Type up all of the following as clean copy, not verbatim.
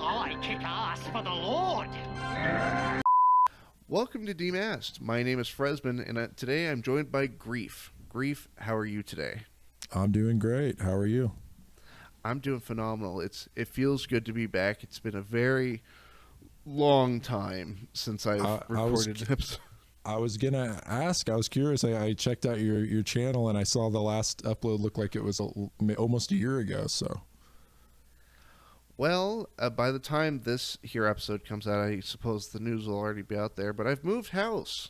I kick ass for the Lord. Welcome to Demasked. My name is Frezzman, and today I'm joined by Grief. Grief, how are you today? I'm doing great. How are you? I'm doing phenomenal. It feels good to be back. It's been a very long time since I've recorded an episode. I was gonna ask. I was curious. I checked out your channel and I saw the last upload looked like it was almost a year ago. So, Well, by the time this here episode comes out, I suppose the news will already be out there. But I've moved house.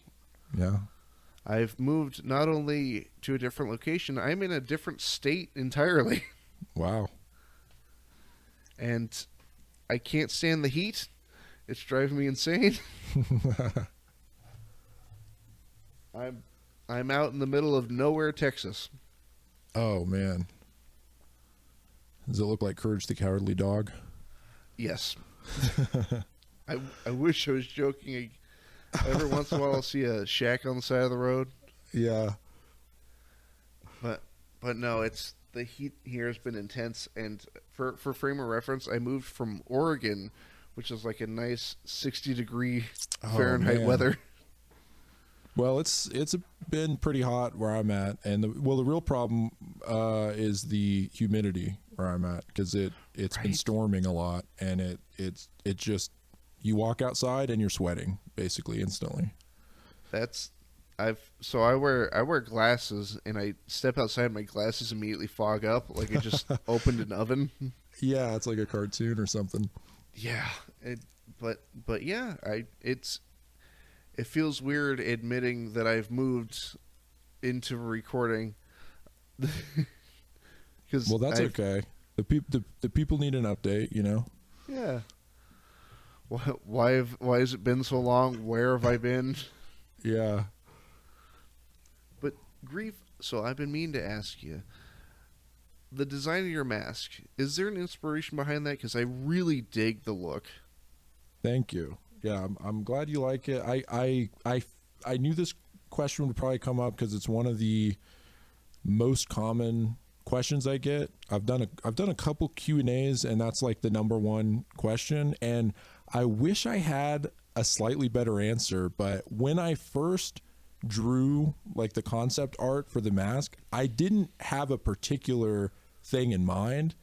yeah. I've moved not only to a different location, I'm in a different state entirely. Wow. And I can't stand the heat. It's driving me insane. I'm out in the middle of nowhere, Texas. Oh man. Does it look like Courage the Cowardly Dog? Yes. I wish I was joking. Every once in a while I'll see a shack on the side of the road. Yeah. But no, it's the heat here has been intense, and for frame of reference, I moved from Oregon, which is like a nice 60-degree Fahrenheit man. weather. Well, it's been pretty hot where I'm at, and the real problem is the humidity where I'm at, because it's been storming a lot, and it just, you walk outside and you're sweating basically instantly. I wear glasses, and I step outside, my glasses immediately fog up like I just opened an oven. Yeah, it's like a cartoon or something. Yeah, but yeah, it feels weird admitting that I've moved into recording. Well, that's okay. The people need an update, you know. Yeah. Why has it been so long? Where have I been? Yeah. But Grief, so I've been meaning to ask you, the design of your mask, is there an inspiration behind that? Because I really dig the look. Thank you. Yeah, I'm glad you like it. I knew this question would probably come up because it's one of the most common questions I get. I've done a couple Q&As, and that's like the number one question, and I wish I had a slightly better answer, but when I first drew like the concept art for the mask, I didn't have a particular thing in mind.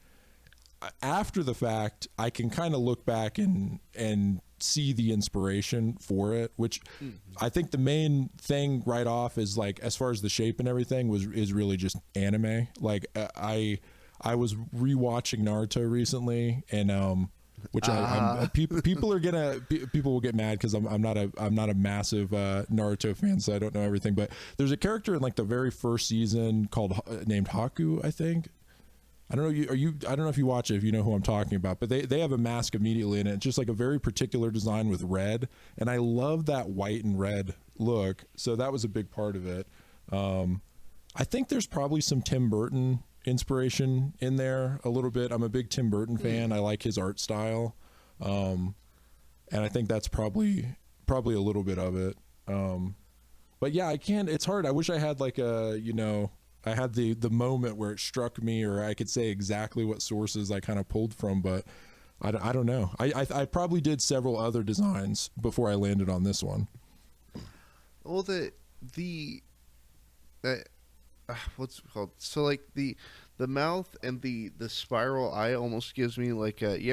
After the fact, I can kind of look back and see the inspiration for it, which I think the main thing right off is, like, as far as the shape and everything is really just anime. Like I was rewatching Naruto recently, and which people will get mad because I'm not a massive Naruto fan, so I don't know everything, but there's a character in like the very first season called named Haku, I think. I don't know. I don't know if you watch it, if you know who I'm talking about, but they have a mask immediately, and it's just like a very particular design with red, and I love that white and red look. So that was a big part of it. I think there's probably some Tim Burton inspiration in there a little bit. I'm a big Tim Burton fan. I like his art style, and I think that's probably a little bit of it. But yeah, I can't. It's hard. I wish I had like I had the moment where it struck me, or I could say exactly what sources I kind of pulled from, but I don't know. I probably did several other designs before I landed on this one. Well, what's it called? So like the mouth and the spiral eye almost gives me like have you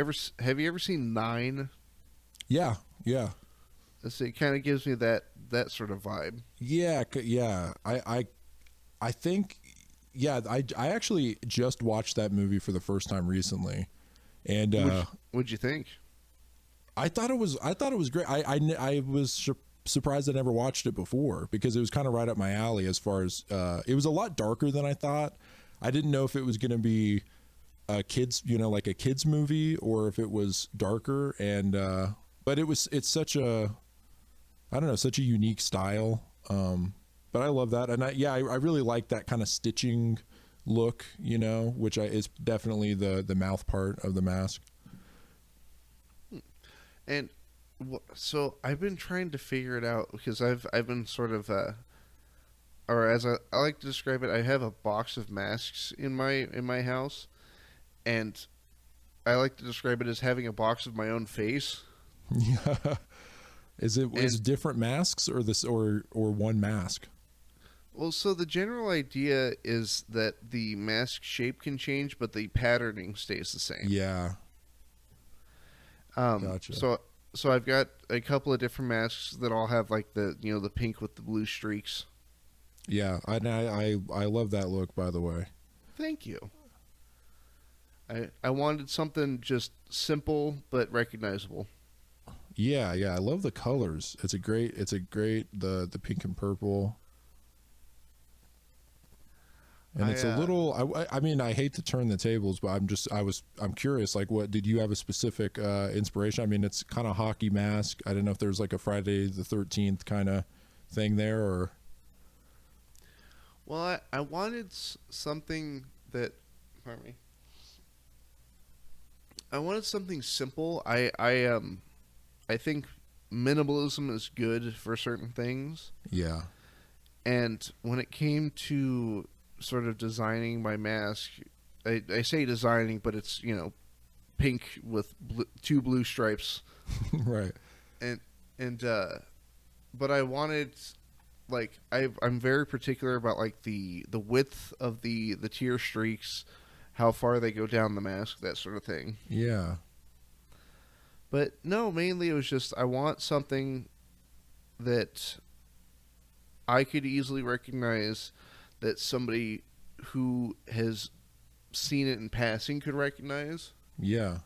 ever seen Nine? Yeah. So it kind of gives me that sort of vibe. Yeah. I think, yeah, I actually just watched that movie for the first time recently, and what'd you think? I thought it was great. I was surprised I never watched it before, because it was kind of right up my alley. As far as it was a lot darker than I thought. I didn't know if it was going to be a kids movie, or if it was darker, and but it's such a, I don't know, such a unique style. But I love that, and I really like that kind of stitching look, which is definitely the mouth part of the mask. And so I've been trying to figure it out, because I've been sort of or as I like to describe it, I have a box of masks in my house, and I like to describe it as having a box of my own face. Yeah. Is it And- different masks or this or one mask? Well, so the general idea is that the mask shape can change, but the patterning stays the same. Yeah. Gotcha. So I've got a couple of different masks that all have like the the pink with the blue streaks. Yeah. I love that look, by the way. Thank you. I wanted something just simple but recognizable. Yeah, yeah. I love the colors. It's a great the pink and purple. And it's a little. I mean, I hate to turn the tables, but I'm curious. Like, what did you have a specific inspiration? I mean, it's kind of hockey mask. I don't know if there's like a Friday the 13th kind of thing there, or. Well, I wanted something that. Pardon me. I wanted something simple. I think minimalism is good for certain things. Yeah. And when it came to sort of designing my mask, I say designing, but it's pink with two blue stripes, Right. but I wanted I'm very particular about like the width of the tier streaks, how far they go down the mask, that sort of thing. Yeah. But no, mainly it was just I want something that I could easily recognize, that somebody who has seen it in passing could recognize. Yeah.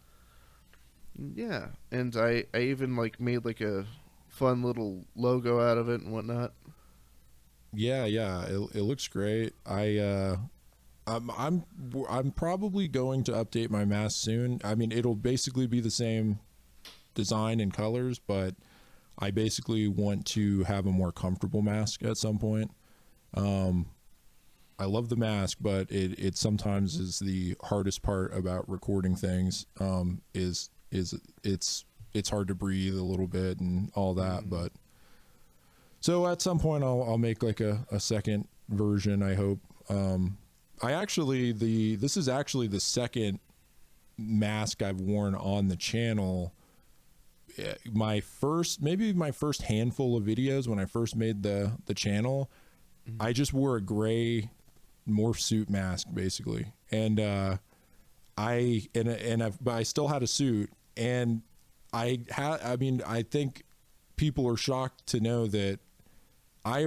Yeah, and I even like made like a fun little logo out of it and whatnot. Yeah, yeah. It looks great. I'm probably going to update my mask soon. I mean, it'll basically be the same design and colors, but I basically want to have a more comfortable mask at some point. I love the mask, but it sometimes is the hardest part about recording things. Is it's hard to breathe a little bit and all that. But so at some point I'll make like a second version, I hope. This is actually the second mask I've worn on the channel. My first handful of videos when I first made the channel, I just wore a gray morph suit mask basically, and but I still had a suit, and I think people are shocked to know that I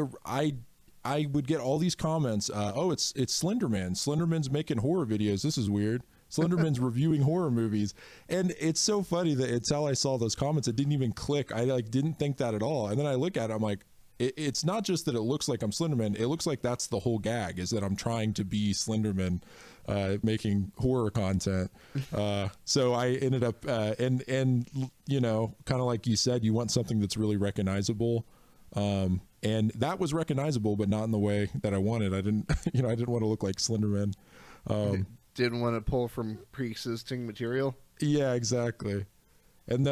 would get all these comments. Oh, it's Slenderman. Slenderman's making horror videos. This is weird. Slenderman's reviewing horror movies. And it's so funny that it's how I saw those comments. It didn't even click. I didn't think that at all. And then I look at it, I'm like, it's not just that it looks like I'm Slenderman. It looks like that's the whole gag, is that I'm trying to be Slenderman, making horror content. So I ended up, and kind of like you said, you want something that's really recognizable. And that was recognizable, but not in the way that I wanted. I didn't want to look like Slenderman. Didn't want to pull from pre-existing material. Yeah, exactly. And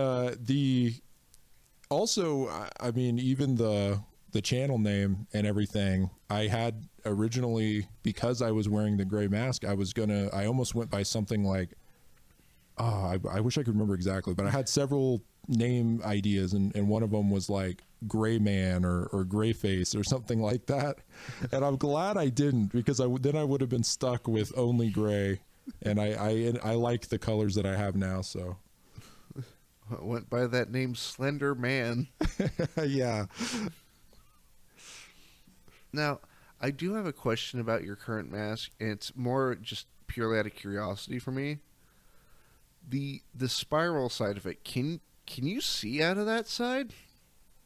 also, I mean, even the channel name and everything, I had originally, because I was wearing the gray mask, I almost went by something like, I wish I could remember exactly, but I had several name ideas, and one of them was like Gray Man or Gray Face or something like that. And I'm glad I didn't, because then I would have been stuck with only gray, and I like the colors that I have now. So I went by that name, Slender Man. Yeah. Now, I do have a question about your current mask, and it's more just purely out of curiosity for me. The spiral side of it, can you see out of that side?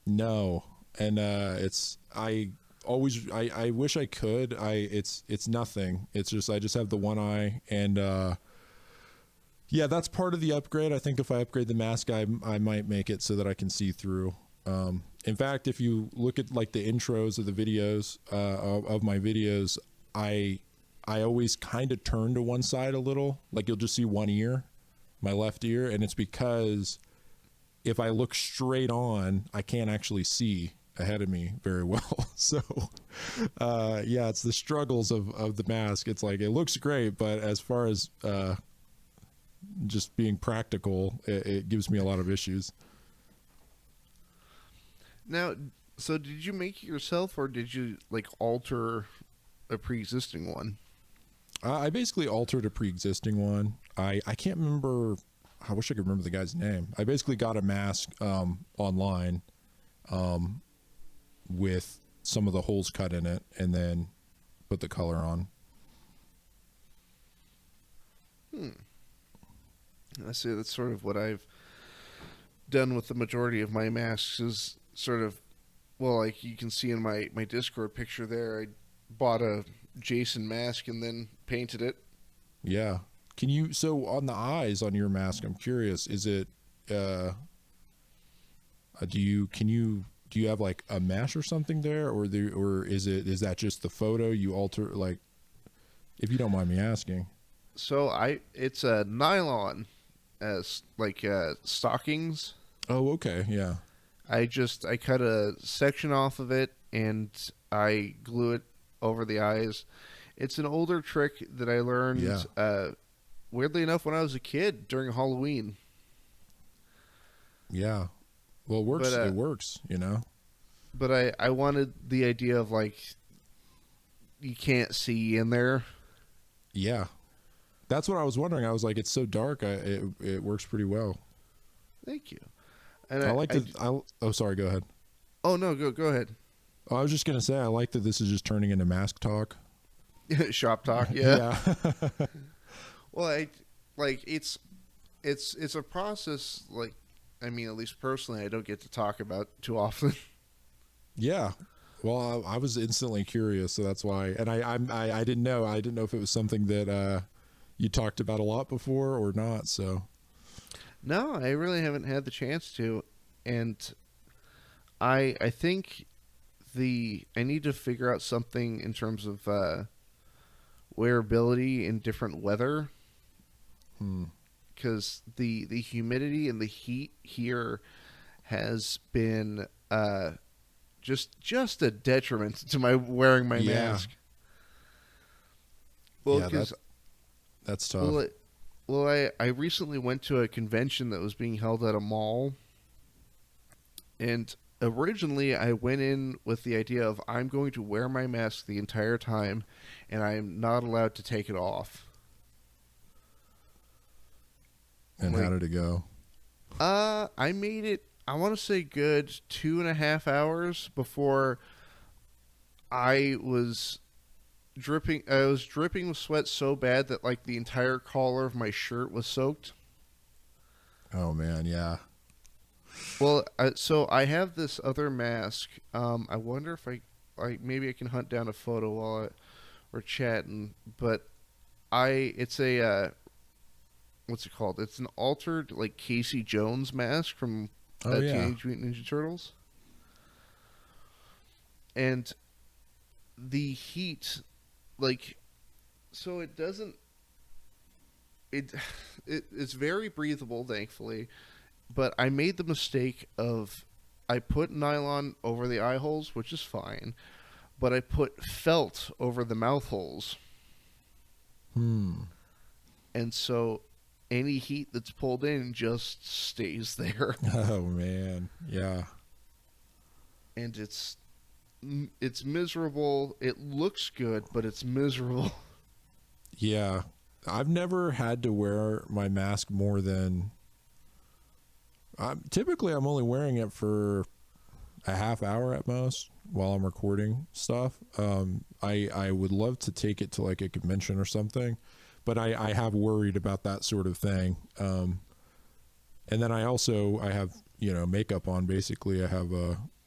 No. And I wish I could. It's nothing. It's just I just have the one eye, and yeah, that's part of the upgrade. I think if I upgrade the mask, I might make it so that I can see through. In fact, if you look at like the intros of the videos, of my videos, I always kind of turn to one side a little. Like you'll just see one ear, my left ear, and it's because if I look straight on, I can't actually see ahead of me very well. So yeah, it's the struggles of the mask. It's like it looks great, but as far as just being practical, it gives me a lot of issues. Now, so did you make it yourself, or did you like alter a pre-existing one? I basically altered a pre-existing one. I can't remember. I wish I could remember the guy's name. I basically got a mask online with some of the holes cut in it, and then put the color on. I see. That's sort of what I've done with the majority of my masks. Is sort of, well, like you can see in my Discord picture there, I bought a Jason mask and then painted it. Yeah. Can you, so on the eyes on your mask, I'm curious, is it, do you have like a mesh or something there, or is that just the photo you alter, like, if you don't mind me asking? So it's a nylon as like stockings. Oh, okay. Yeah. I cut a section off of it and I glue it over the eyes. It's an older trick that I learned, weirdly enough, when I was a kid during Halloween. Yeah. Well, it works. It works, you know. But I wanted the idea of like you can't see in there. Yeah. That's what I was wondering. I was like, it's so dark. It works pretty well. Thank you. And oh, sorry. Go ahead. Oh no, go ahead. I was just gonna say, I like that this is just turning into mask talk. Shop talk. Yeah. Yeah. Well, it's a process. Like, I mean, at least personally, I don't get to talk about too often. Yeah. Well, I was instantly curious, so that's why. And I didn't know. I didn't know if it was something that you talked about a lot before or not. So. No, I really haven't had the chance to, and I think I need to figure out something in terms of wearability in different weather. Because the humidity and the heat here has been just a detriment to my wearing my mask. Well, because that's tough. Well, I recently went to a convention that was being held at a mall, and originally I went in with the idea of I'm going to wear my mask the entire time, and I am not allowed to take it off. And how did it go? I made it, I want to say, good 2.5 hours before I was dripping with sweat so bad that like the entire collar of my shirt was soaked. Oh man, yeah. Well, so I have this other mask. I wonder if maybe I can hunt down a photo while we're chatting. But it's a what's it called? It's an altered like Casey Jones mask from Teenage Mutant Ninja Turtles. And the heat, like, so it doesn't. It's very breathable, thankfully. But I made the mistake of I put nylon over the eye holes, which is fine, but I put felt over the mouth holes. And so any heat that's pulled in just stays there. Oh man, yeah. And it's miserable. It looks good, but it's miserable. Yeah. I've never had to wear my mask more than typically I'm only wearing it for a half hour at most while I'm recording stuff. I would love to take it to like a convention or something, but I have worried about that sort of thing. And then I have, makeup on. Basically I have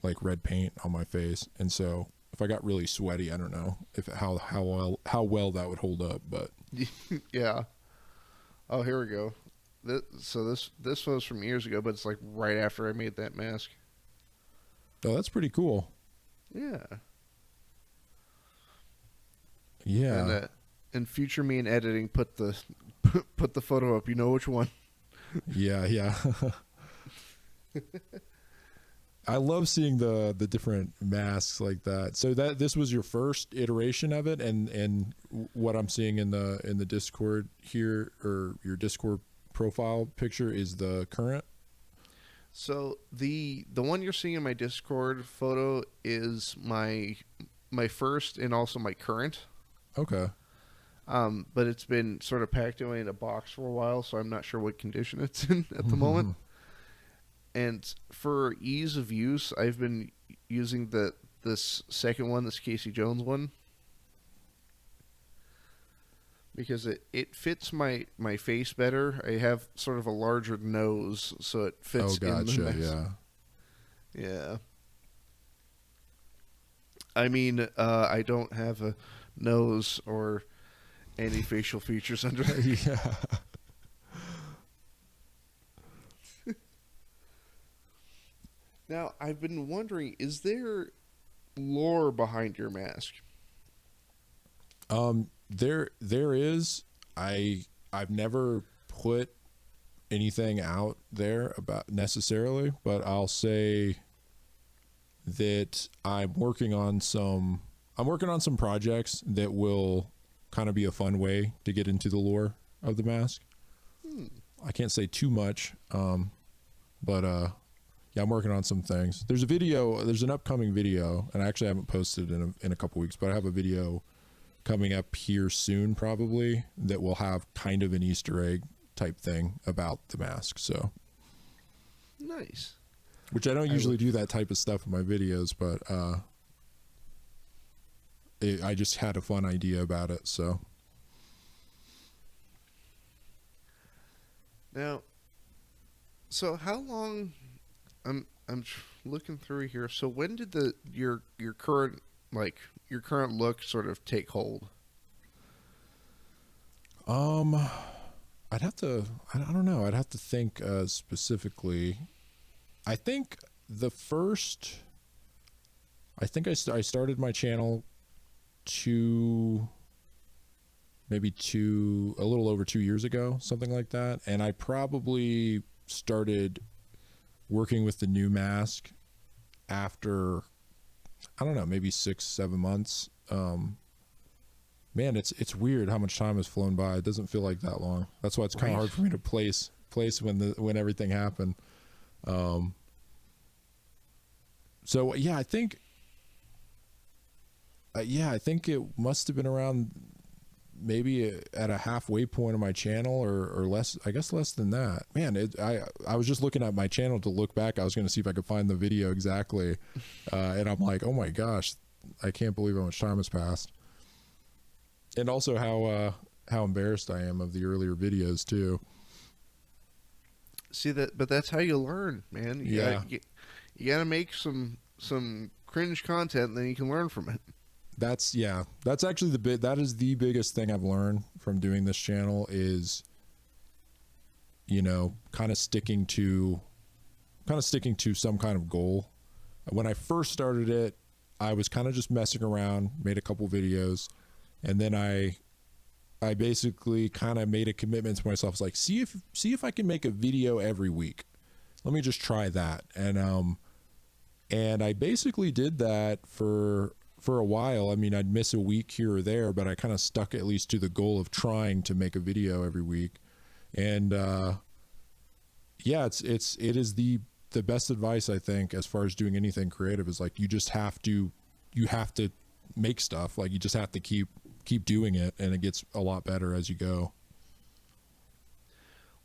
like red paint on my face. And so if I got really sweaty, I don't know how well that would hold up, but yeah. Oh, here we go. This was from years ago, but it's like right after I made that mask. Oh, that's pretty cool. Yeah. Yeah. And future me in editing put the photo up. You know which one? Yeah. I love seeing the different masks like that. So this was your first iteration of it, and what I'm seeing in the Discord here, or your Discord profile picture is the current? So the one you're seeing in my Discord photo is my first and also my current. Okay. But it's been sort of packed away in a box for a while, so I'm not sure what condition it's in at the moment. And for ease of use, I've been using this second one, this Casey Jones one, because it fits my face better. I have sort of a larger nose, so it fits in the mask. Yeah. I mean, I don't have a nose or any facial features under it. Yeah. Now, I've been wondering, is there lore behind your mask? There is. I've never put anything out there about necessarily, but I'll say that I'm working on some projects that will kind of be a fun way to get into the lore of the mask. I can't say too much, but yeah, I'm working on some things. There's an upcoming video, and I actually haven't posted in a couple weeks, but I have a video coming up here soon probably that will have kind of an Easter egg type thing about the mask. So nice. Which I don't usually do that type of stuff in my videos, but I just had a fun idea about it. So now, so how long? I'm looking through here. So when did your current look sort of take hold? I'd have to. I don't know. I'd have to think specifically. I think I started my channel a little over 2 years ago, something like that. And I probably started working with the new mask after, I don't know, maybe 6-7 months. Man, it's weird how much time has flown by. It doesn't feel like that long. That's why it's kind of hard for me to place when everything happened. So yeah, I think it must have been around maybe at a halfway point of my channel or less, I guess less than that. Man, I was just looking at my channel to look back. I was going to see if I could find the video exactly. And I'm like, oh my gosh, I can't believe how much time has passed. And also how embarrassed I am of the earlier videos too. See that, but that's how you learn, man. You gotta make some cringe content, and then you can learn from it. That's actually that is the biggest thing I've learned from doing this channel is, kind of sticking to some kind of goal. When I first started it, I was kind of just messing around, made a couple videos, and then I basically kind of made a commitment to myself. It's like, see if I can make a video every week. Let me just try that. And I basically did that for a while. I mean, I'd miss a week here or there, but I kind of stuck at least to the goal of trying to make a video every week. And yeah, it is the best advice, I think, as far as doing anything creative, is like you have to make stuff. Like you just have to keep doing it, and it gets a lot better as you go.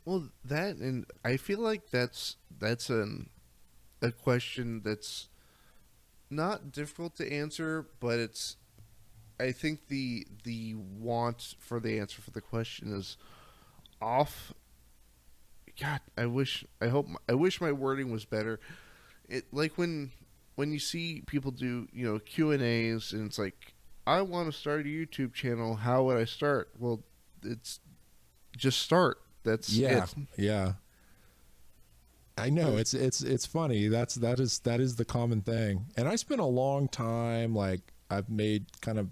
Well, and I feel like that's a question that's not difficult to answer, but I think the want for the answer for the question is off. God, I wish my wording was better. It like when you see people do Q&As, and it's like, I want to start a YouTube channel. How would I start? Well, it's just start. That's it. Yeah. I know it's funny. That is the common thing. And I spent a long time, like I've made kind of,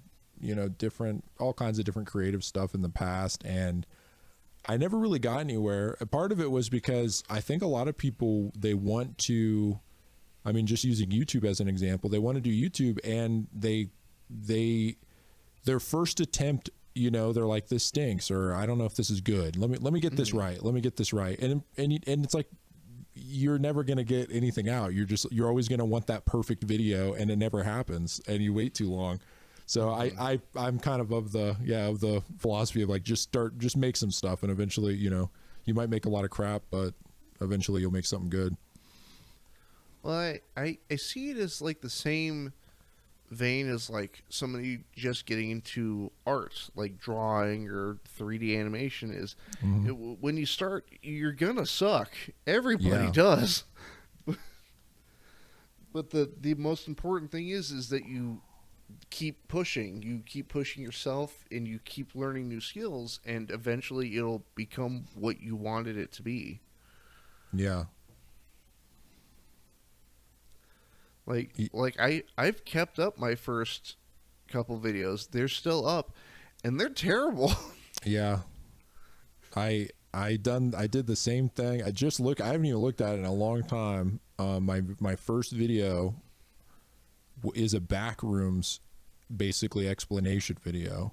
all kinds of different creative stuff in the past, and I never really got anywhere. A part of it was because I think a lot of people, they want to, I mean, just using YouTube as an example, they want to do YouTube, and their first attempt you know, they're like, this stinks, or I don't know if this is good. Let me get this right. Let me get this right. And it's like, you're never going to get anything out. You're always going to want that perfect video, and it never happens, and you wait too long. So I'm kind of the philosophy of like, just make some stuff, and eventually, you know, you might make a lot of crap, but eventually you'll make something good. Well, I see it as like the same vein as like somebody just getting into art, like drawing or 3D animation is. When you start, you're gonna suck. Everybody does. But the most important thing is that you keep pushing. You keep pushing yourself, and you keep learning new skills, and eventually it'll become what you wanted it to be. Yeah. Like I've kept up my first couple videos. They're still up, and they're terrible. Yeah. I did the same thing. I haven't even looked at it in a long time. My first video is a backrooms basically explanation video,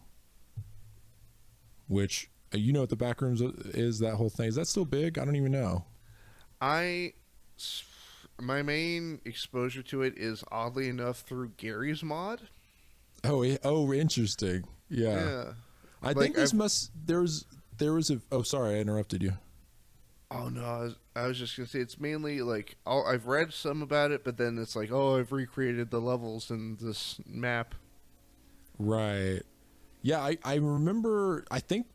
which, you know what the backrooms is, that whole thing. Is that still big? I don't even know. My main exposure to it is, oddly enough, through Gary's mod. Oh, interesting. Yeah. I think there was a, oh, sorry, I interrupted you. Oh no, I was just gonna say it's mainly like I've read some about it, but then it's like, oh, I've recreated the levels in this map. Right. Yeah, I remember. I think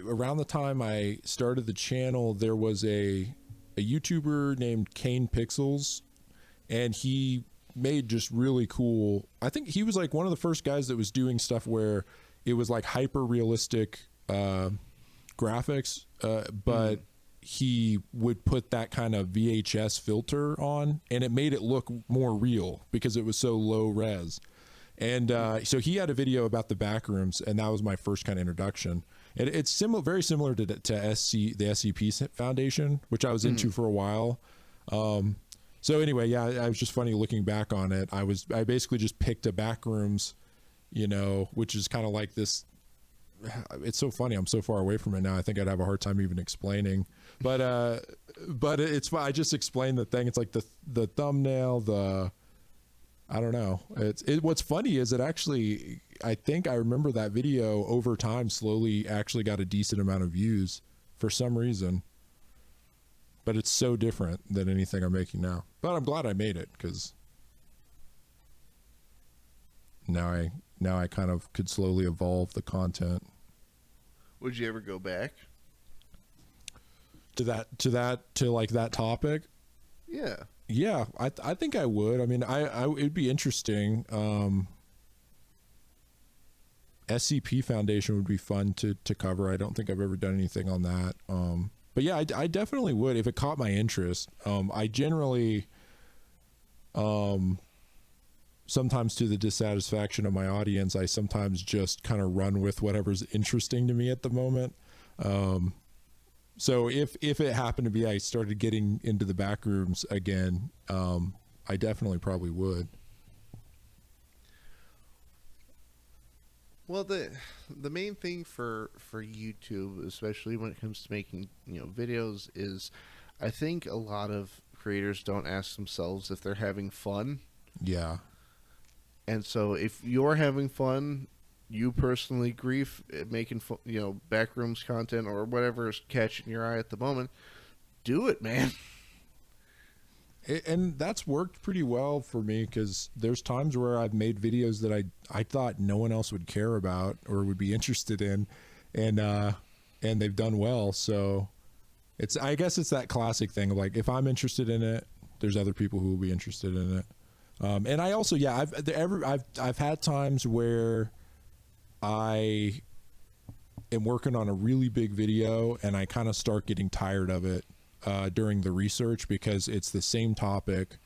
around the time I started the channel, there was a YouTuber named Kane Pixels, and he made just really cool. I think he was like one of the first guys that was doing stuff where it was like hyper realistic graphics, but he would put that kind of VHS filter on, and it made it look more real because it was so low res. And so he had a video about the backrooms, and that was my first kind of introduction. And it's very similar to the SCP Foundation, which I was into for a while. So anyway, yeah, I was just funny looking back on it. I basically just picked a backrooms, you know, which is kind of like this. It's so funny. I'm so far away from it now. I think I'd have a hard time even explaining. But it's. I just explained the thing. It's like the thumbnail. I don't know. What's funny is it actually, I think I remember that video over time slowly actually got a decent amount of views for some reason. But it's so different than anything I'm making now. But I'm glad I made it, because now I kind of could slowly evolve the content. Would you ever go back to like that topic? Yeah. Yeah, I think I would. I mean, it'd be interesting. SCP Foundation would be fun to cover. I don't think I've ever done anything on that. But yeah, I definitely would if it caught my interest. I generally, sometimes to the dissatisfaction of my audience, I sometimes just kind of run with whatever's interesting to me at the moment. So if it happened to be I started getting into the back rooms again, I definitely probably would. Well, the main thing for YouTube, especially when it comes to making, you know, videos, is I think a lot of creators don't ask themselves if they're having fun. Yeah. And so if you're having fun, you personally, Grief, making you know, backrooms content or whatever is catching your eye at the moment, do it, man. And that's worked pretty well for me, because there's times where I've made videos that I thought no one else would care about or would be interested in, and they've done well. So I guess it's that classic thing of like, if I'm interested in it, there's other people who will be interested in it. And I also, yeah, I've had times where I am working on a really big video and I kind of start getting tired of it during the research, because it's the same topic,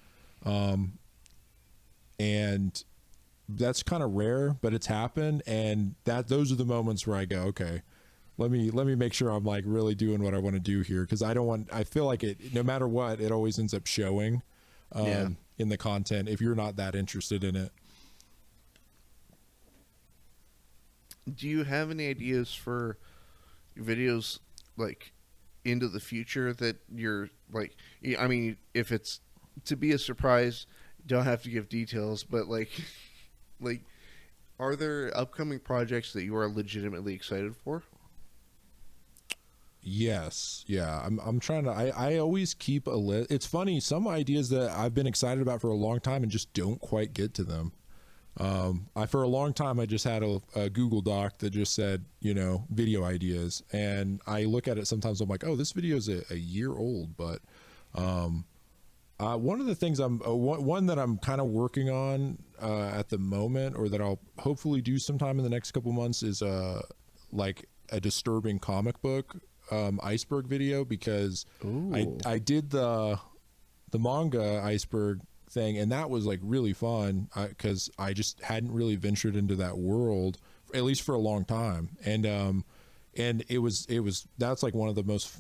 and that's kind of rare, but it's happened. And those are the moments where I go, okay, let me make sure I'm like really doing what I want to do here, because I feel like it, no matter what, it always ends up showing in the content if you're not that interested in it. Do you have any ideas for videos like into the future that you're like? I mean, if it's to be a surprise, don't have to give details, but like, like, are there upcoming projects that you are legitimately excited for? Yes. Yeah. I'm trying to, I always keep a list. It's funny. Some ideas that I've been excited about for a long time and just don't quite get to them. For a long time, I just had a Google Doc that just said, video ideas. And I look at it sometimes, I'm like, oh, this video is a year old. But one of the things one that I'm kind of working on at the moment, or that I'll hopefully do sometime in the next couple months, is like a disturbing comic book iceberg video, because I did the manga iceberg thing, and that was like really fun because I just hadn't really ventured into that world, at least for a long time, and it was that's like one of the most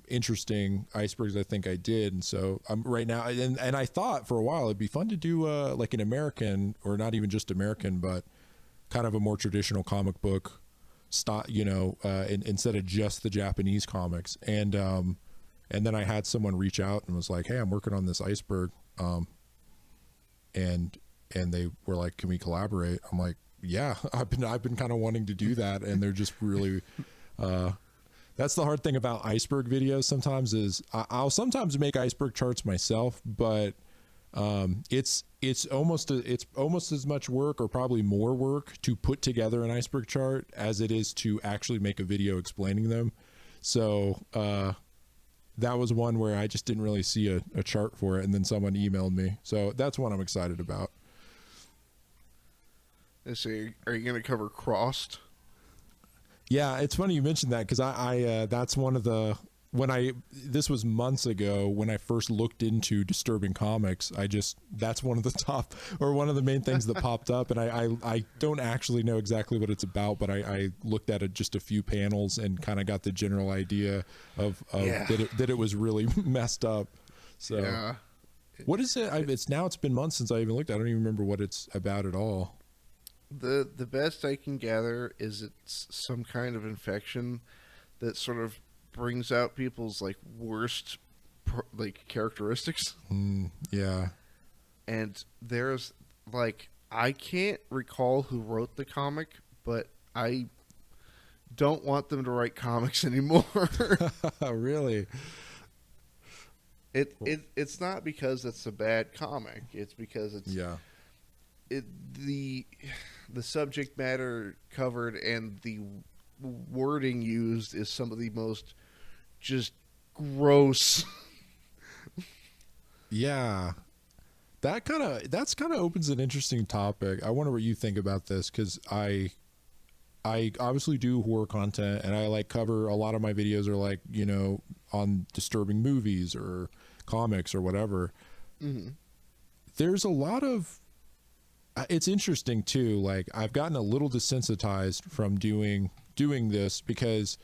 interesting icebergs I think I did. And so I'm right now, and I thought for a while it'd be fun to do like an American, or not even just American, but kind of a more traditional comic book style, instead of just the Japanese comics. And then I had someone reach out and was like, hey, I'm working on this iceberg, and they were like, can we collaborate? I'm like, yeah, I've been kind of wanting to do that. And they're just really that's the hard thing about iceberg videos sometimes, is I'll sometimes make iceberg charts myself, but it's almost as much work, or probably more work, to put together an iceberg chart as it is to actually make a video explaining them. So that was one where I just didn't really see a chart for it, and then someone emailed me. So that's one I'm excited about. Let's see, are you going to cover Crossed? Yeah, it's funny you mentioned that, because I that's one of the, this was months ago when I first looked into disturbing comics. That's one of the top, or one of the main things that popped up, and I don't actually know exactly what it's about, but I looked at it, just a few panels, and kind of got the general idea of that it was really messed up. So yeah. What is it? It's been months since I even looked. I don't even remember what it's about at all. The best I can gather is it's some kind of infection that sort of brings out people's like worst like characteristics. Yeah. And there's like, I can't recall who wrote the comic, but I don't want them to write comics anymore. Really? It's not because it's a bad comic. It's because it's the subject matter covered and the wording used is some of the most just gross. Yeah. That's kind of opens an interesting topic. I wonder what you think about this, because I obviously do horror content, and I like cover, a lot of my videos are like, on disturbing movies or comics or whatever. Mm-hmm. There's a lot of, it's interesting too. Like, I've gotten a little desensitized from doing this, because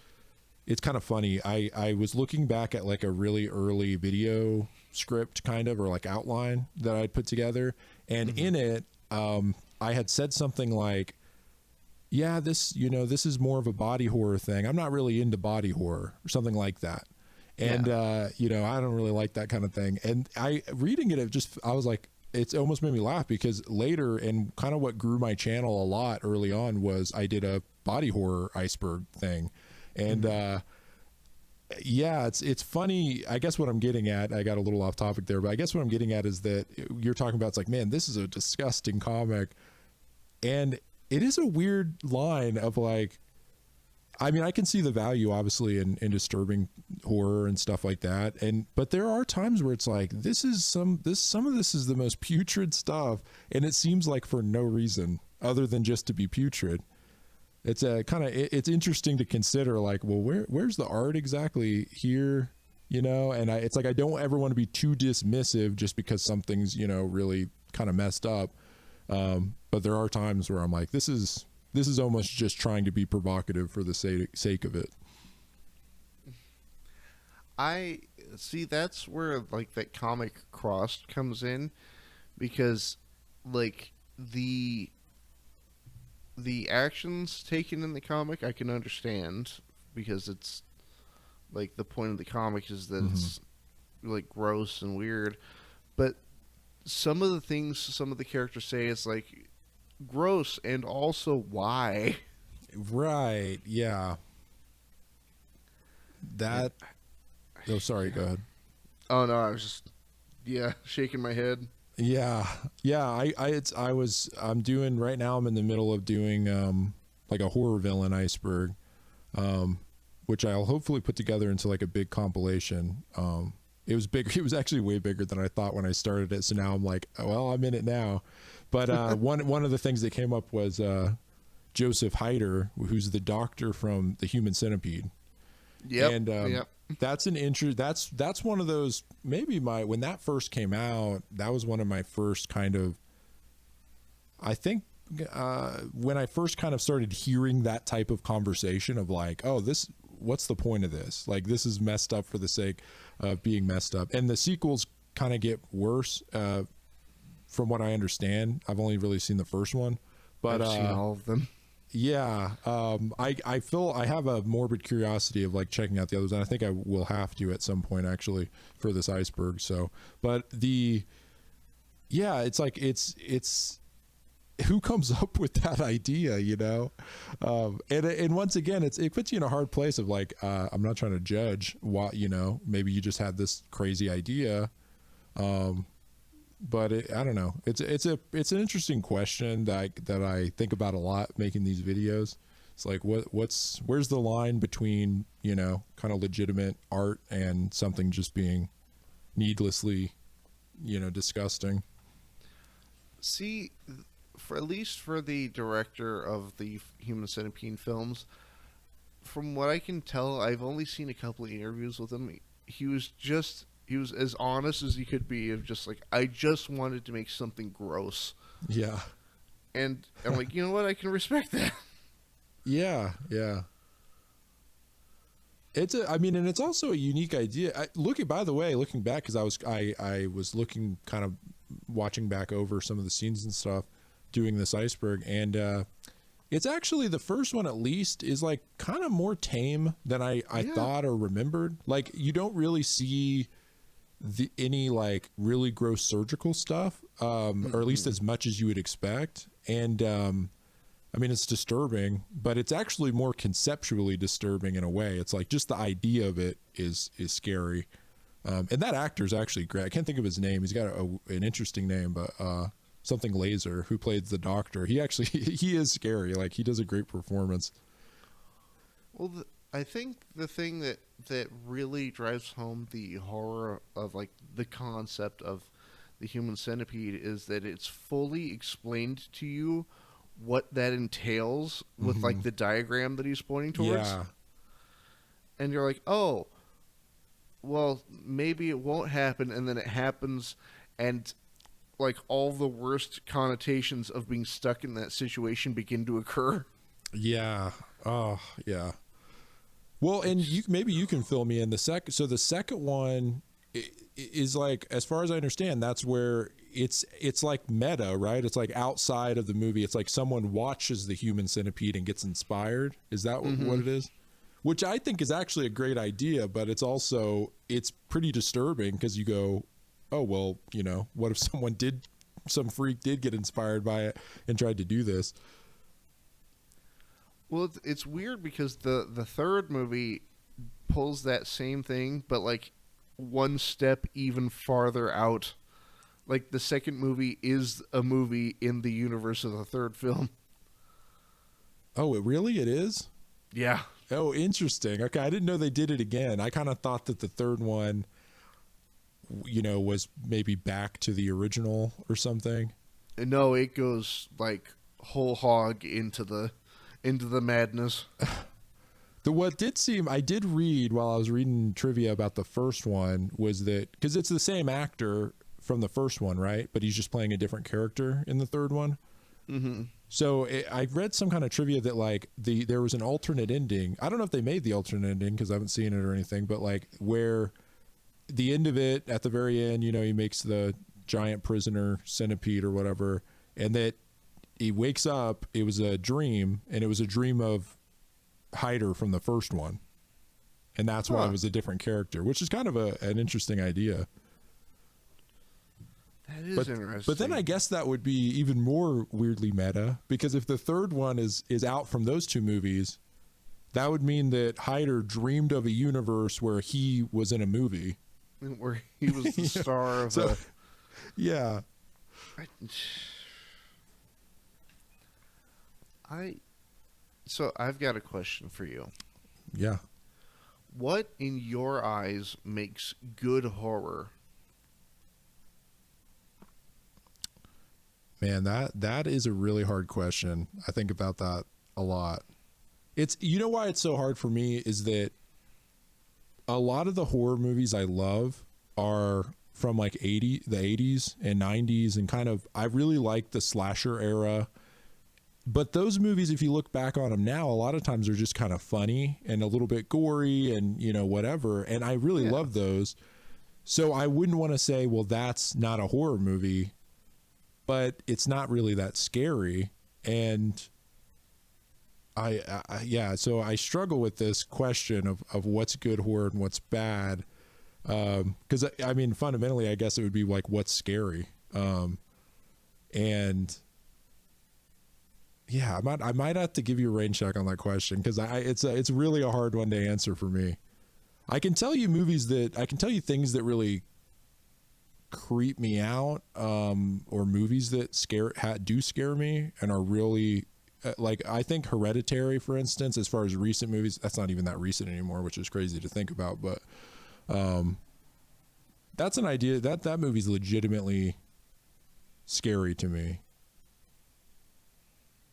it's kind of funny. I was looking back at like a really early video script, kind of, or like outline that I'd put together. And in it, I had said something like, yeah, this is more of a body horror thing. I'm not really into body horror, or something like that. And, I don't really like that kind of thing. And reading it, I was like, it's almost made me laugh, because later, and kind of what grew my channel a lot early on, was I did a body horror iceberg thing. And, it's funny. I guess what I'm getting at, I got a little off topic there, but I guess what I'm getting at is that you're talking about, it's like, man, this is a disgusting comic. And it is a weird line of like, I mean, I can see the value obviously in disturbing horror and stuff like that. But there are times where it's like, some of this is the most putrid stuff. And it seems like for no reason other than just to be putrid. It's it's interesting to consider, like, well, where's the art exactly here? And it's like, I don't ever want to be too dismissive just because something's, really kind of messed up. But there are times where I'm like, this is almost just trying to be provocative for the sake of it. I see, that's where like that comic Crossed comes in, because like the the actions taken in the comic I can understand, because it's like the point of the comic is that it's like gross and weird, but some of the things some of the characters say is like gross, and also why. Right. Yeah. That. Oh, sorry. Go ahead. Oh no, I was just shaking my head. Yeah. Yeah. I'm doing right now. I'm in the middle of doing like a horror villain iceberg, which I'll hopefully put together into like a big compilation. It was big. It was actually way bigger than I thought when I started it. So now I'm like, well, I'm in it now. But one of the things that came up was Joseph Hyder, who's the doctor from the Human Centipede. Yep. And that's an that's one of those, maybe when that first came out, that was one of my first kind of, I think when I first kind of started hearing that type of conversation of like, oh, what's the point of this? Like, this is messed up for the sake of being messed up. And the sequels kind of get worse from what I understand. I've only really seen the first one, but I've seen all of them. Yeah. I feel I have a morbid curiosity of like checking out the others, and I think I will have to at some point actually for this iceberg. So, but it's like, it's who comes up with that idea, you know? And once again, it puts you in a hard place of like, I'm not trying to judge what, you know, maybe you just had this crazy idea. But I don't know. It's an interesting question that I think about a lot making these videos. It's like, where's the line between, you know, kind of legitimate art and something just being needlessly, you know, disgusting. See, at least for the director of the Human Centipede films, from what I can tell, I've only seen a couple of interviews with him. He was as honest as he could be, of just like, I just wanted to make something gross. Yeah. And I'm like, you know what? I can respect that. Yeah. Yeah. And it's also a unique idea. Looking back, cause I was looking, kind of watching back over some of the scenes and stuff doing this iceberg. And, it's actually, the first one at least is like kind of more tame than I thought or remembered. Like, you don't really see any like really gross surgical stuff, or at least as much as you would expect. And I mean, it's disturbing, but it's actually more conceptually disturbing in a way. It's like just the idea of it is scary. And that actor is actually great. I can't think of his name. He's got an interesting name, but something Laser, who played the doctor. He actually he is scary. Like, he does a great performance. Well, I think the thing that really drives home the horror of like the concept of the Human Centipede is that it's fully explained to you what that entails with like the diagram that he's pointing towards. Yeah. And you're like, oh, well, maybe it won't happen, and then it happens, and like all the worst connotations of being stuck in that situation begin to occur. Yeah. Oh, yeah. Well, and maybe you can fill me in. The second one is like, as far as I understand, that's where it's like meta, right? It's like outside of the movie. It's like someone watches the Human Centipede and gets inspired. Is that what it is? Which I think is actually a great idea, but it's pretty disturbing, because you go, oh, well, you know, what if some freak did get inspired by it and tried to do this? Well, it's weird because the third movie pulls that same thing, but like one step even farther out. Like, the second movie is a movie in the universe of the third film. Oh, it is? Yeah. Oh, interesting. Okay, I didn't know they did it again. I kind of thought that the third one, you know, was maybe back to the original or something. No, it goes like whole hog into the madness. I did read while I was reading trivia about the first one, was that because it's the same actor from the first one, right? But he's just playing a different character in the third one. Mm-hmm. So I read some kind of trivia that like there was an alternate ending. I don't know if they made the alternate ending because I haven't seen it or anything, but like where the end of it, at the very end, you know, he makes the giant prisoner centipede or whatever, and that he wakes up, it was a dream, and it was a dream of Hyder from the first one. And that's why it was a different character, which is kind of an interesting idea. That is interesting. But then I guess that would be even more weirdly meta, because if the third one is out from those two movies, that would mean that Hyder dreamed of a universe where he was in a movie. Where he was the star of Yeah. So I've got a question for you. Yeah. What, in your eyes, makes good horror? Man, that is a really hard question. I think about that a lot. It's, you know why it's so hard for me is that a lot of the horror movies I love are from like the 80s and 90s, and kind of, I really like the slasher era. But those movies, if you look back on them now, a lot of times they're just kind of funny and a little bit gory and, you know, whatever. And I really love those. So I wouldn't want to say, well, that's not a horror movie, but it's not really that scary. And so I struggle with this question of what's good horror and what's bad. Because I mean, fundamentally, I guess it would be like, what's scary? And yeah, I might have to give you a rain check on that question, because it's really a hard one to answer for me. I can tell you things that really creep me out, or movies that do scare me and are really like, I think Hereditary, for instance, as far as recent movies, that's not even that recent anymore, which is crazy to think about, but that's an idea that movie's legitimately scary to me.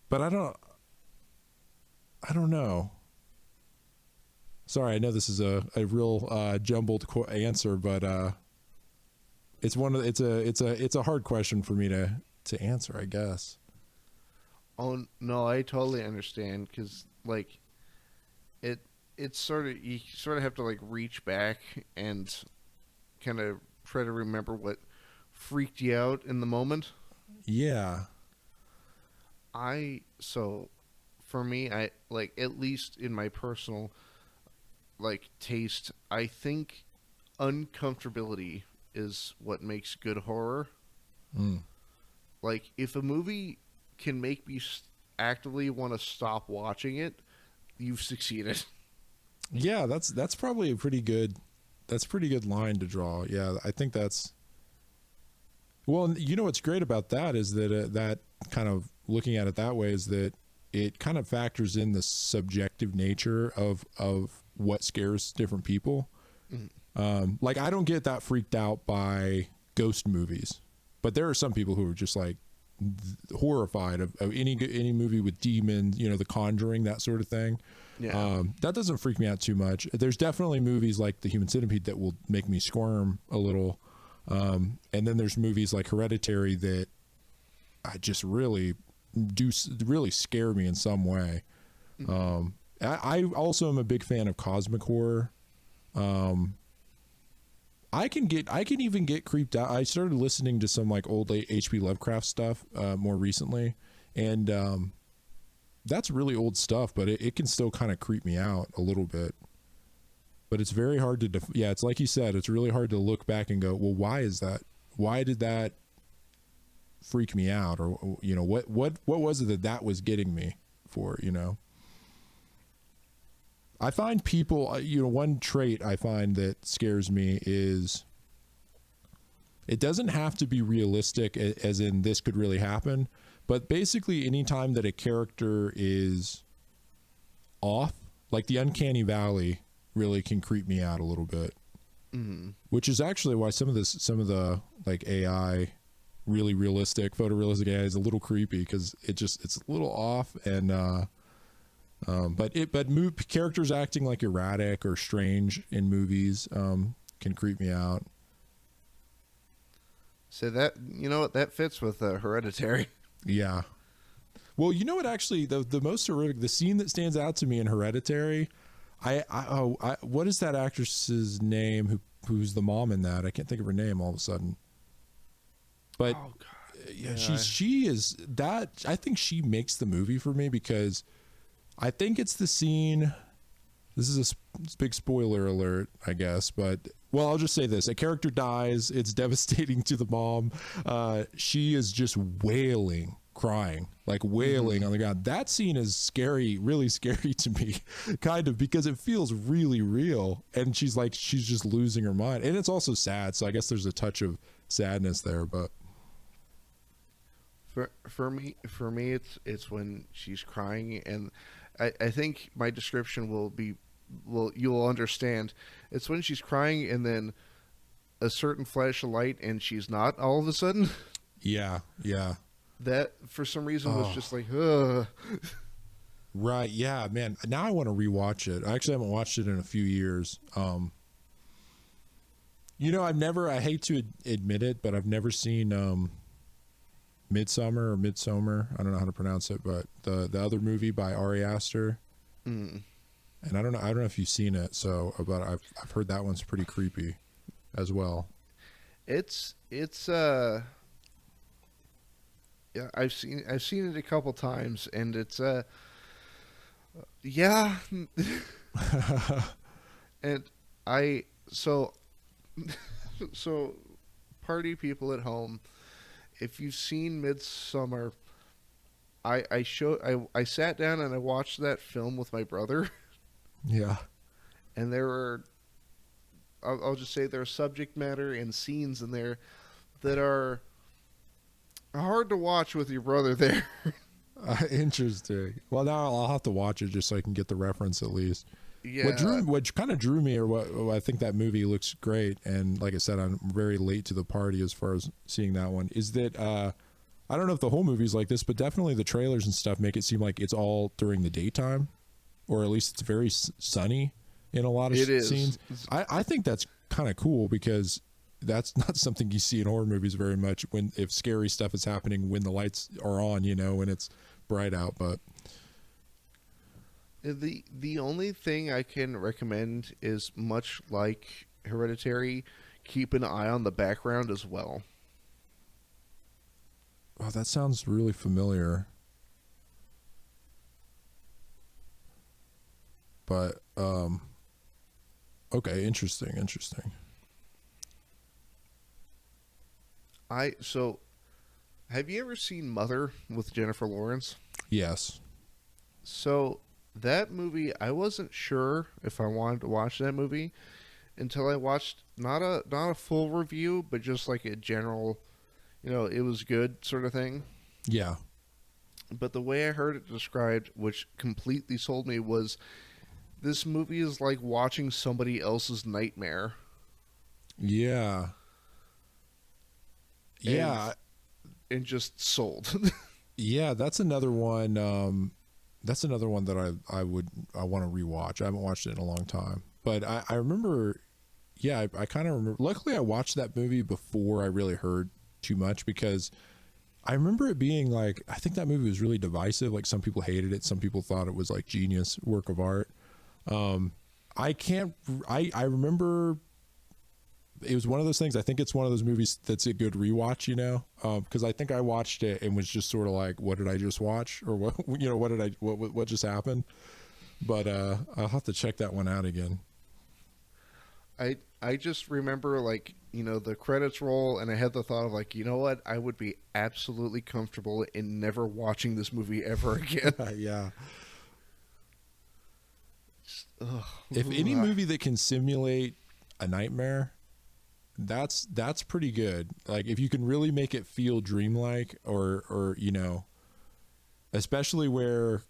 But I don't know. Sorry, I know this is a real jumbled answer, but it's a hard question for me to answer, I guess. Oh no, I totally understand, because like it's sort of, you sort of have to like reach back and kind of try to remember what freaked you out in the moment. Yeah. So for me, I like, at least in my personal like taste, I think uncomfortability is what makes good horror. Like, if a movie can make me actively want to stop watching it, you've succeeded. Yeah, that's probably a pretty good line to draw. Yeah, I think that's, well, you know what's great about that is that that kind of, looking at it that way, is that it kind of factors in the subjective nature of what scares different people. Like, I don't get that freaked out by ghost movies, but there are some people who are just like horrified of any movie with demons, you know, The Conjuring, that sort of thing. Yeah. That doesn't freak me out too much. There's definitely movies like The Human Centipede that will make me squirm a little. And then there's movies like Hereditary that I just really scare me in some way. I also am a big fan of cosmic horror. I can even get creeped out. I started listening to some like old H.P. Lovecraft stuff more recently, and that's really old stuff, but it can still kind of creep me out a little bit. But it's very hard to it's like you said, it's really hard to look back and go, well, why is that? Why did that freak me out? Or, you know, what was it that was getting me for, you know? I find people, you know, one trait I find that scares me is it doesn't have to be realistic, as in this could really happen, but basically anytime that a character is off, like the uncanny valley really can creep me out a little bit. Which is actually why some of the like AI, really realistic, photorealistic AI is a little creepy, because it's a little off, and but characters acting like erratic or strange in movies can creep me out. So that, you know what, that fits with Hereditary. Yeah. Well, you know what, actually, the most horrific, the scene that stands out to me in Hereditary, what is that actress's name who's the mom in that? I can't think of her name all of a sudden. But yeah, she is that. I think she makes the movie for me because I think it's the scene. This is a big spoiler alert, I guess, but well, I'll just say this: a character dies. It's devastating to the mom. She is just wailing, crying, like wailing on the ground. That scene is scary, really scary to me, kind of, because it feels really real. And she's just losing her mind, and it's also sad. So I guess there's a touch of sadness there, but. For me, it's when she's crying, and I think my description you'll understand. It's when she's crying, and then a certain flash of light, and she's not all of a sudden. Yeah. That for some reason was just like, ugh. Right. Yeah, man. Now I want to rewatch it. I actually haven't watched it in a few years. I hate to admit it, but I've never seen Midsummer. I don't know how to pronounce it, but the other movie by Ari Aster. And I don't know if you've seen it. So, but I've heard that one's pretty creepy, as well. It's yeah, I've seen it a couple times, and it's yeah. And so party people at home, if you've seen Midsummer, I sat down and I watched that film with my brother. Yeah. And I'll just say there are subject matter and scenes in there that are hard to watch with your brother there. Interesting. Well, now I'll have to watch it just so I can get the reference at least. Yeah. What kind of drew me, or what I think that movie looks great, and like I said, I'm very late to the party as far as seeing that one, is that I don't know if the whole movie's like this, but definitely the trailers and stuff make it seem like it's all during the daytime, or at least it's very sunny in a lot of scenes. I think that's kind of cool because that's not something you see in horror movies very much, if scary stuff is happening when the lights are on, when it's bright out. But the only thing I can recommend is, much like Hereditary, keep an eye on the background as well. Oh, that sounds really familiar. But okay, interesting. Have you ever seen Mother with Jennifer Lawrence? Yes. So that movie, I wasn't sure if I wanted to watch that movie until I watched not a full review, but just like a general, it was good sort of thing. Yeah. But the way I heard it described, which completely sold me, was this movie is like watching somebody else's nightmare. Yeah. Yeah. And just sold. Yeah, that's another one. That's another one that I want to rewatch. I haven't watched it in a long time, but I remember. Yeah, I kind of remember. Luckily, I watched that movie before I really heard too much, because I remember it being like, I think that movie was really divisive. Like, some people hated it, some people thought it was like genius work of art. I remember it was one of those things. I think it's one of those movies that's a good rewatch, because I think I watched it and was just sort of like, what did I just watch? Or what, what just happened? But I'll have to check that one out again. I just remember, like, the credits roll, and I had the thought of, like, you know what? I would be absolutely comfortable in never watching this movie ever again. Yeah. Ugh. If any movie that can simulate a nightmare, that's pretty good. Like, if you can really make it feel dreamlike, or especially where,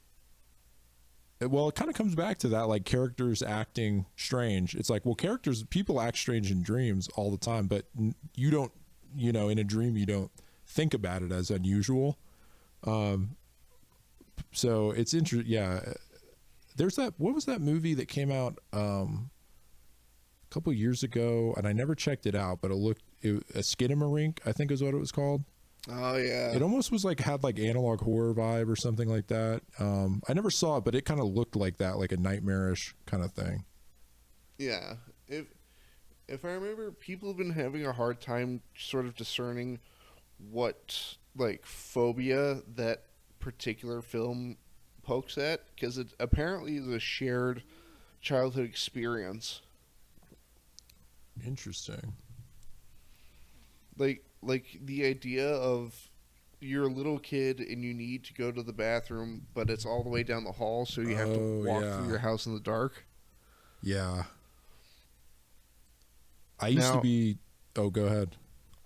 well, it kind of comes back to that, like, characters acting strange. It's like, well, people act strange in dreams all the time, but you don't, in a dream, you don't think about it as unusual. So it's interesting. Yeah. There's what was that movie that came out a couple years ago, and I never checked it out, but a Skinamarink, I think is what it was called. Oh yeah. It almost was like, had like analog horror vibe or something like that. I never saw it, but it kind of looked like that, like a nightmarish kind of thing. Yeah. If I remember, people have been having a hard time sort of discerning what like phobia that particular film pokes at, because it apparently is a shared childhood experience. Interesting. Like the idea of you're a little kid and you need to go to the bathroom, but it's all the way down the hall, so you have to walk through your house in the dark. Yeah. I used to Now- be. Oh, go ahead.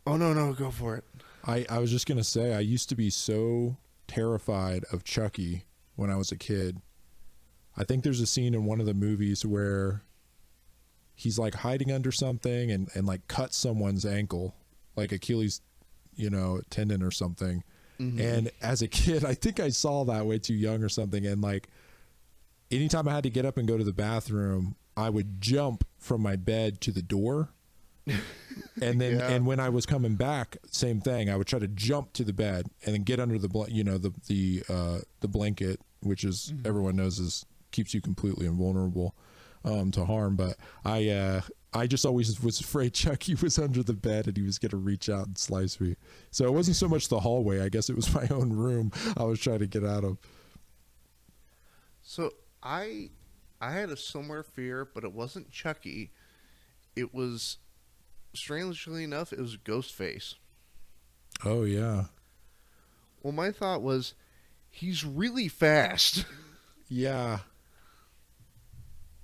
Oh no, go for it. I was just gonna say I used to be so terrified of Chucky when I was a kid. I think there's a scene in one of the movies where he's like hiding under something and like cuts someone's ankle, like Achilles, tendon or something. Mm-hmm. And as a kid, I think I saw that way too young or something. And like anytime I had to get up and go to the bathroom, I would jump from my bed to the door. And then Yeah. and when I was coming back, same thing. I would try to jump to the bed and then get under the the blanket, which is everyone knows keeps you completely invulnerable to harm. But I just always was afraid Chucky was under the bed and he was going to reach out and slice me. So it wasn't so much the hallway. I guess it was my own room I was trying to get out of. So I had a similar fear, but it wasn't Chucky. It was, strangely enough, it was Ghostface. Oh, yeah. Well, my thought was, he's really fast. Yeah.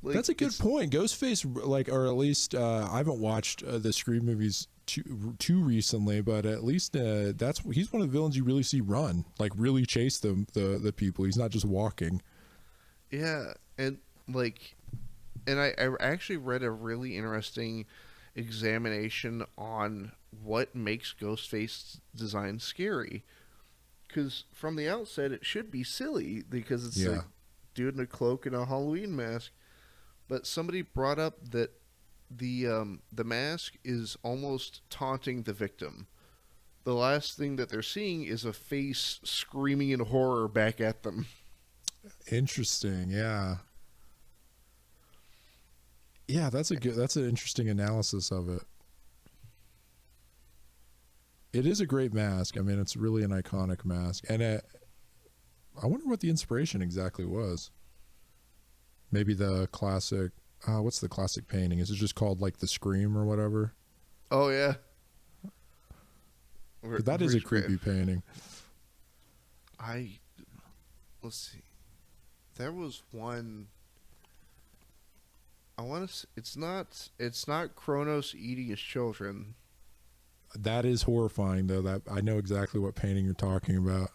Like, That's a good it's- point. Ghostface, like, or at least I haven't watched the Scream movies too recently, but at least he's one of the villains you really see run, like really chase the people. He's not just walking. Yeah, and I actually read a really interesting examination on what makes Ghostface design scary. Because from the outset, it should be silly because it's a dude in a cloak and a Halloween mask. But somebody brought up that the mask is almost taunting the victim. The last thing that they're seeing is a face screaming in horror back at them. Interesting. Yeah. Yeah, that's an interesting analysis of it. It is a great mask. I mean, it's really an iconic mask. And I wonder what the inspiration exactly was. Maybe the classic, what's the classic painting? Is it just called like the Scream or whatever? Oh, yeah. That is a creepy painting. Let's see. There was one. I want to. It's not Kronos eating his children. That is horrifying, though. That I know exactly what painting you're talking about.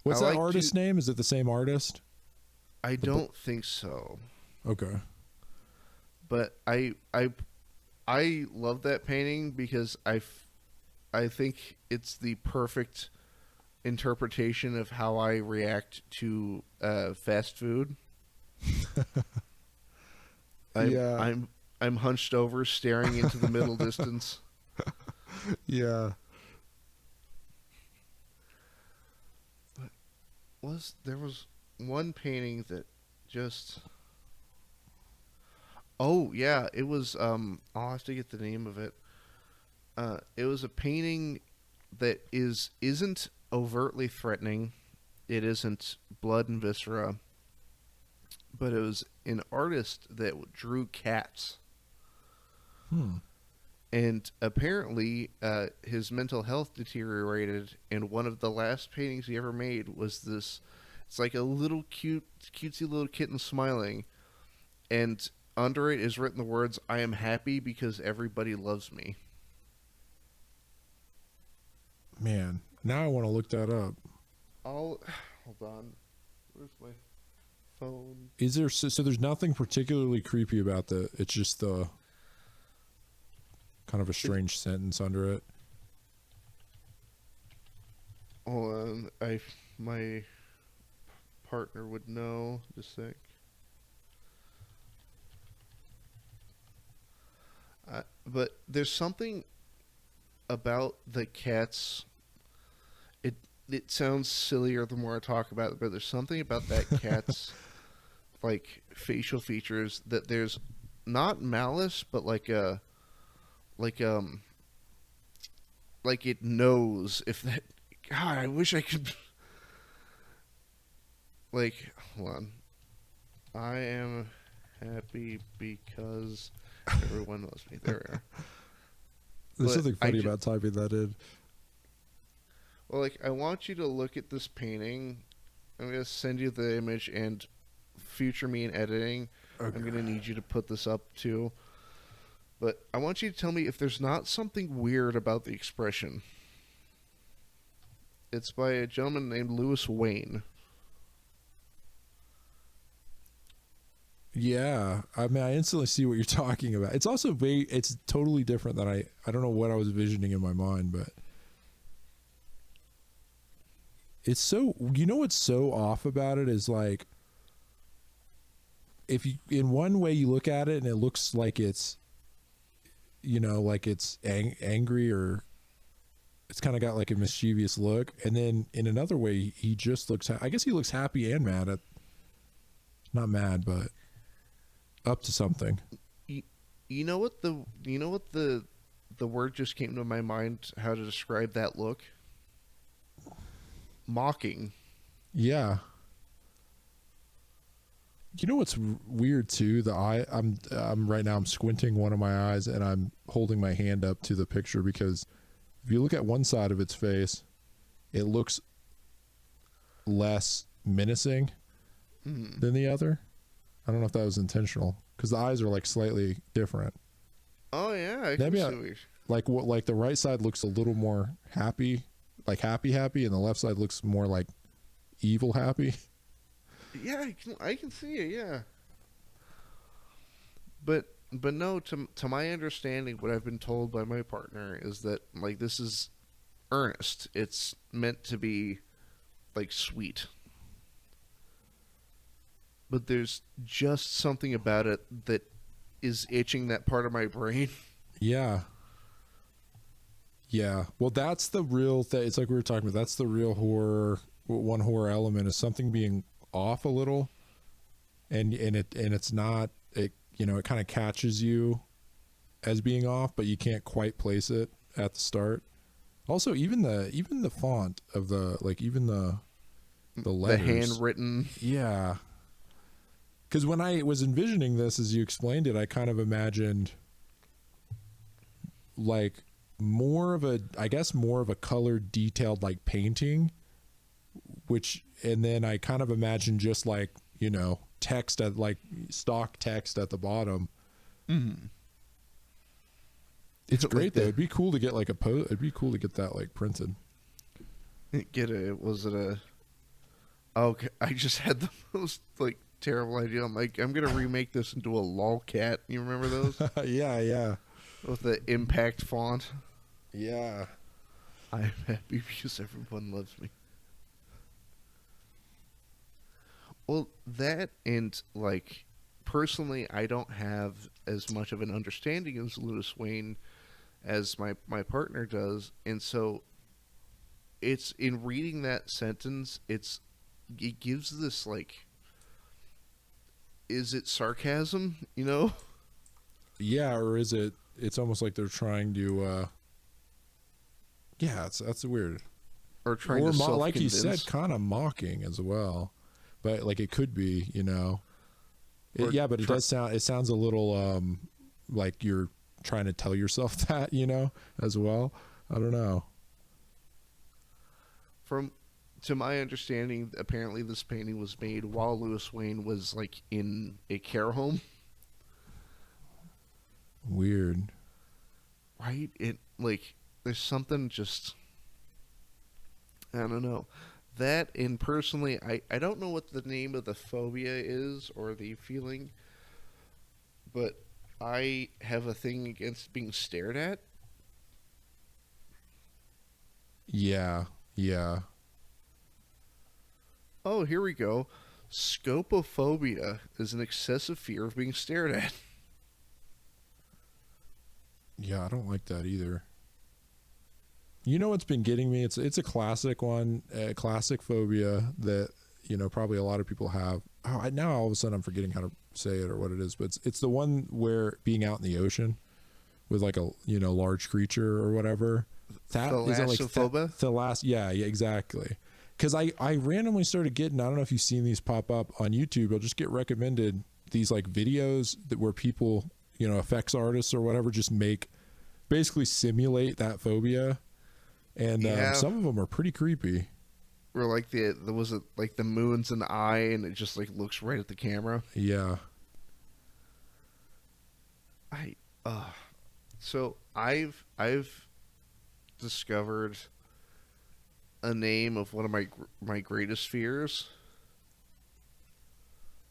What's that artist's name? Is it the same artist? I don't think so. Okay. But I love that painting because I think it's the perfect interpretation of how I react to fast food. I'm hunched over, staring into the middle distance. Yeah. But there was one painting that just. Oh yeah, it was. I'll have to get the name of it. It was a painting that isn't overtly threatening. It isn't blood and viscera. But it was an artist that drew cats. And apparently, his mental health deteriorated, and one of the last paintings he ever made was this. It's like a little cutesy little kitten smiling, and under it is written the words, "I am happy because everybody loves me." Man, now I want to look that up. Hold on. Where's my phone? Is there so there's nothing particularly creepy about it's just the kind of a strange sentence under it. Hold on. My partner would know. Just a sec. But there's something about the cats. It sounds sillier the more I talk about it, but there's something about that cat's like facial features that there's not malice, but like it knows if that God, I wish I could. Like, hold on. I am happy because everyone loves me. There we are. There's But something funny about typing that in. Well, like, I want you to look at this painting. I'm going to send you the image, and future me in editing, Okay. I'm going to need you to put this up too. But I want you to tell me if there's not something weird about the expression. It's by a gentleman named Lewis Wayne. Yeah, I mean, I instantly see what you're talking about. It's also it's totally different than I don't know what I was envisioning in my mind, but it's so, you know what's so off about it is like, if you, in one way you look at it and it looks like it's, you know, like it's angry, or it's kind of got like a mischievous look, and then in another way he just looks, I guess he looks happy and mad at, not mad, but up to something. You know what the word just came to my mind how to describe that look? Mocking. Yeah. You know what's weird too? The eye. I'm right now. I'm squinting one of my eyes, and I'm holding my hand up to the picture, because if you look at one side of its face, it looks less menacing than the other. I don't know if that was intentional, because the eyes are like slightly different. Oh yeah, I can see. Like what? Like the right side looks a little more happy, like happy, and the left side looks more like evil happy. Yeah, I can see it. Yeah, but no, to my understanding, what I've been told by my partner is that like this is earnest. It's meant to be like sweet, but there's just something about it that is itching that part of my brain. Yeah. Yeah. Well, that's the real thing. It's like we were talking about. That's the real horror. One horror element is something being off a little, and it's not, it, you know, it kind of catches you as being off, but you can't quite place it at the start. Also, even the font of the, like, even the letters, the handwritten. Yeah. Because when I was envisioning this, as you explained it, I kind of imagined like more of a colored, detailed, like painting, and then I kind of imagined just like, you know, text at, like, stock text at the bottom. It's great, like, though. It'd be cool to get like it'd be cool to get that like printed. Okay, I just had the most like terrible idea. I'm like, I'm gonna remake this into a lolcat. You remember those? Yeah. With the impact font. Yeah. I'm happy because everyone loves me. Well, that, and like personally, I don't have as much of an understanding as Lewis Wayne as my partner does, and so it's in reading that sentence, it gives this like, is it sarcasm, you know? Yeah, or is it? It's almost like they're trying to. Yeah, that's weird. Or trying to self-convince. Like you said, kind of mocking as well, but like it could be, you know. Yeah, but it does sound. It sounds a little like you're trying to tell yourself that, you know, as well. I don't know. To my understanding, apparently this painting was made while Lewis Wayne was like in a care home. Weird. Right? It, like, there's something just, I don't know. That, and personally, I don't know what the name of the phobia is or the feeling, but I have a thing against being stared at. Yeah. Oh, here we go. Scopophobia is an excessive fear of being stared at. Yeah, I don't like that either. You know what's been getting me? It's a classic one, a classic phobia that, you know, probably a lot of people have. Oh, now all of a sudden I'm forgetting how to say it or what it is, but it's the one where being out in the ocean with like a, you know, large creature or whatever. is it like Thalassophobia? Yeah, exactly. Because I randomly started getting, I don't know if you've seen these pop up on YouTube. I'll just get recommended these like videos where people, you know, effects artists or whatever, just basically simulate that phobia. And some of them are pretty creepy. Or like was it like the moon's an eye and it just like looks right at the camera? Yeah. So I've discovered a name of one of my greatest fears.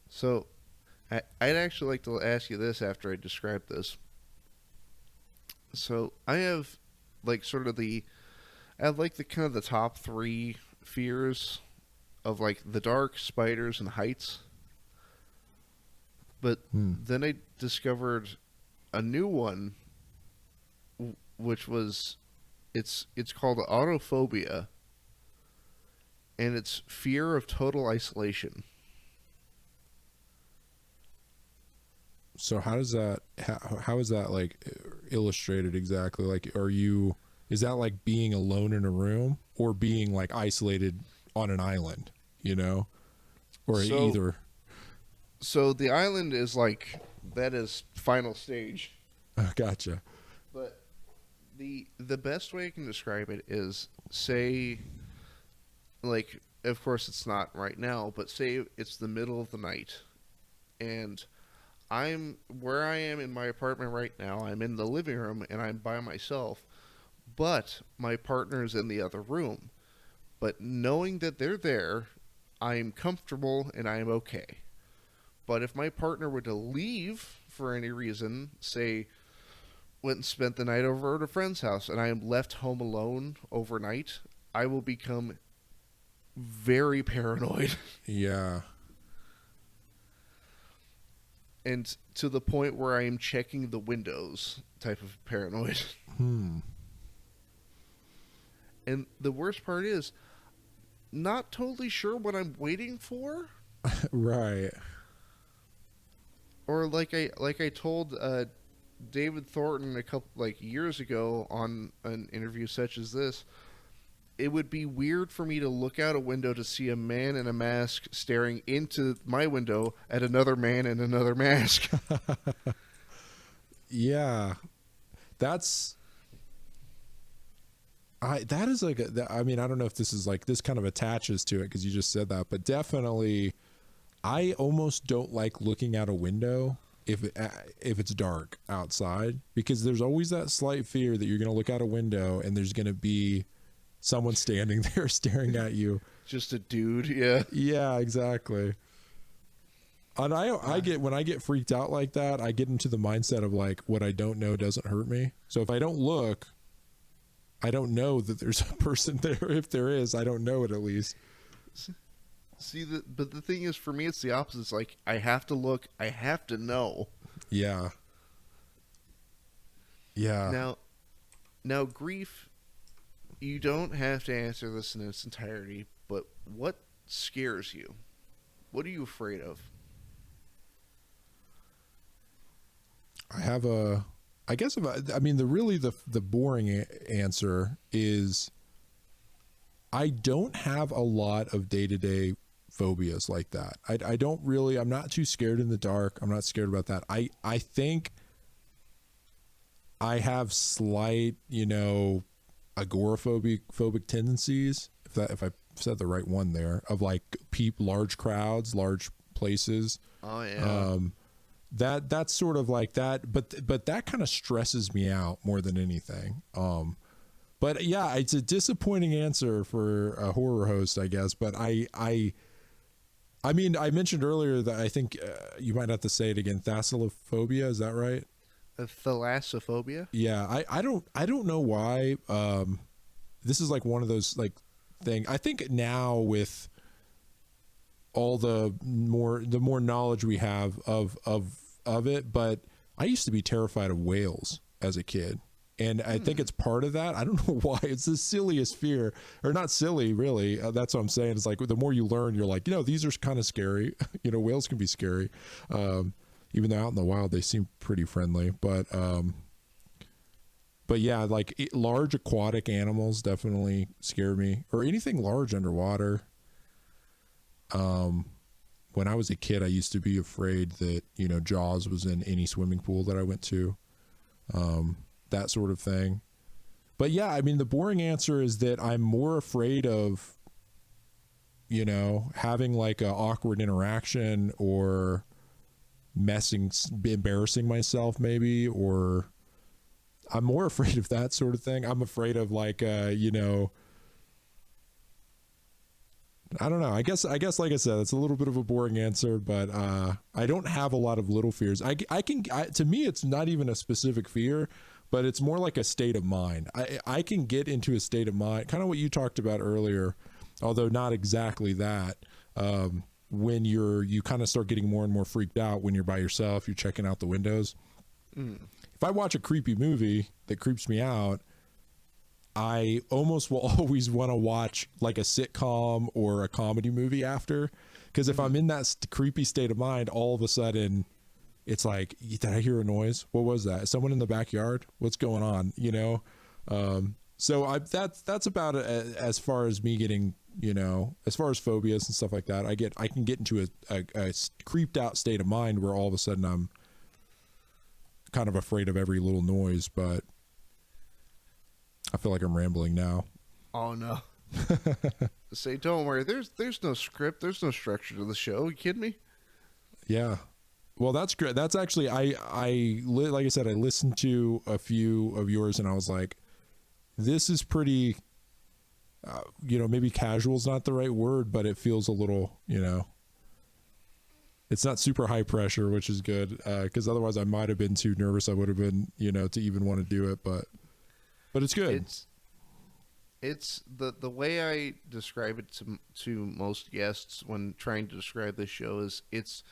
So I'd actually like to ask you this after I describe this. So I have like sort of the kind of the top 3 fears of like the dark, spiders, and heights. But then I discovered a new one, which was it's called autophobia, and it's fear of total isolation. So how is that like illustrated exactly? Like, is that like being alone in a room or being like isolated on an island, you know, or either? So the island is like, that is final stage. Gotcha. But the best way I can describe it is, say, like, of course it's not right now, but say it's the middle of the night, and I'm where I am in my apartment right now. I'm in the living room and I'm by myself, but my partner is in the other room. But knowing that they're there, I'm comfortable and I'm okay. But if my partner were to leave for any reason, say, went and spent the night over at a friend's house, and I am left home alone overnight, I will become very paranoid. Yeah. And to the point where I am checking the windows type of paranoid. And the worst part is, not totally sure what I'm waiting for. Right. Or like I told David Thornton a couple years ago on an interview such as this, it would be weird for me to look out a window to see a man in a mask staring into my window at another man in another mask. Yeah. That is like, I mean, I don't know if this is like, this kind of attaches to it because you just said that, but definitely I almost don't like looking out a window if it's dark outside, because there's always that slight fear that you're going to look out a window and there's going to be someone standing there staring at you. Just a dude. Yeah. Yeah, exactly. And I get, when I get freaked out like that, I get into the mindset of like, what I don't know doesn't hurt me. So if I don't look, I don't know that there's a person there. If there is, I don't know it at least. See, but the thing is, for me, it's the opposite. It's like, I have to look. I have to know. Yeah. Yeah. Now, grief, you don't have to answer this in its entirety, but what scares you? What are you afraid of? I guess I mean, the boring answer is I don't have a lot of day-to-day phobias like that. I don't really, I'm not too scared in the dark. I'm not scared about that. I think I have slight, agoraphobic tendencies, if I said the right one there, of like large crowds, large places. Oh yeah. That's sort of like that, but that kind of stresses me out more than anything. But yeah, it's a disappointing answer for a horror host, I guess. But I mean, I mentioned earlier that I think you might have to say it again. Thalassophobia, is that right? Thalassophobia? Yeah, I don't know why. This is like one of those like thing. I think now with all the more knowledge we have of it, but I used to be terrified of whales as a kid. And I think it's part of that. I don't know why. It's the silliest fear, or not silly, really. That's what I'm saying. It's like the more you learn, you're like, these are kind of scary. Whales can be scary. Even though out in the wild, they seem pretty friendly. But But yeah, like large aquatic animals definitely scare me, or anything large underwater. When I was a kid, I used to be afraid that, you know, Jaws was in any swimming pool that I went to, that sort of thing. But yeah, I mean, the boring answer is that I'm more afraid of, you know, having like a awkward interaction or embarrassing myself maybe, or I'm more afraid of that sort of thing. I'm afraid of like, you know, I don't know. I guess, like I said, it's a little bit of a boring answer, but I don't have a lot of little fears. To me, it's not even a specific fear, but it's more like a state of mind. I can get into a state of mind, kind of what you talked about earlier, although not exactly that. When you kind of start getting more and more freaked out when you're by yourself, you're checking out the windows. If I watch a creepy movie that creeps me out, I almost will always want to watch like a sitcom or a comedy movie after, because if I'm in that creepy state of mind, all of a sudden it's like, did I hear a noise? What was that? Is someone in the backyard? What's going on? You know? So that's about it as far as me getting, you know, as far as phobias and stuff like that. I can get into a creeped out state of mind where all of a sudden I'm kind of afraid of every little noise, but I feel like I'm rambling now. Oh no. Say, don't worry. There's no script. There's no structure to the show. You kidding me? Yeah. Well, that's great. That's actually, like I said, I listened to a few of yours and I was like, this is pretty, you know, maybe casual is not the right word, but it feels a little, you know, it's not super high pressure, which is good. Cause otherwise I might've been too nervous. I would have been, you know, to even want to do it, but it's good. It's the way I describe it to most guests when trying to describe this show is it's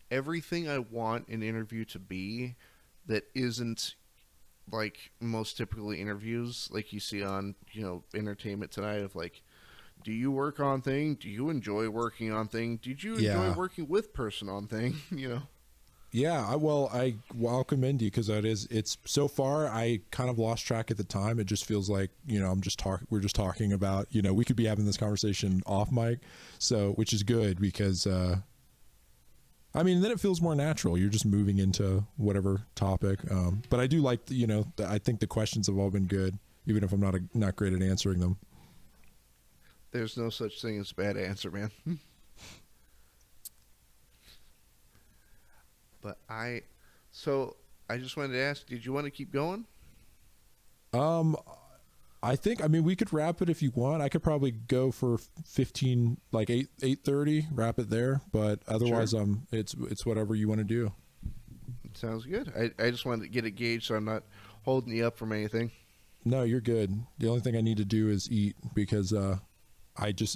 everything I want an interview to be that isn't like most typically interviews like you see on, you know, Entertainment Tonight of like, do you work on thing? Do you enjoy working on thing? Did you enjoy working with person on thing? You know? Yeah, I'll commend you because it's so far I kind of lost track at the time. It just feels like, you know, we're just talking about, you know, we could be having this conversation off mic, so which is good because I mean, then it feels more natural. You're just moving into whatever topic. But I do like, you know, I think the questions have all been good, even if I'm not great at answering them. There's no such thing as bad answer, man. But I just wanted to ask, did you want to keep going? I think, I mean, we could wrap it if you want. I could probably go for 15, like 8:30, wrap it there. But otherwise, sure. It's whatever you want to do. Sounds good. I just wanted to get a gauge so I'm not holding you up from anything. No, you're good. The only thing I need to do is eat because it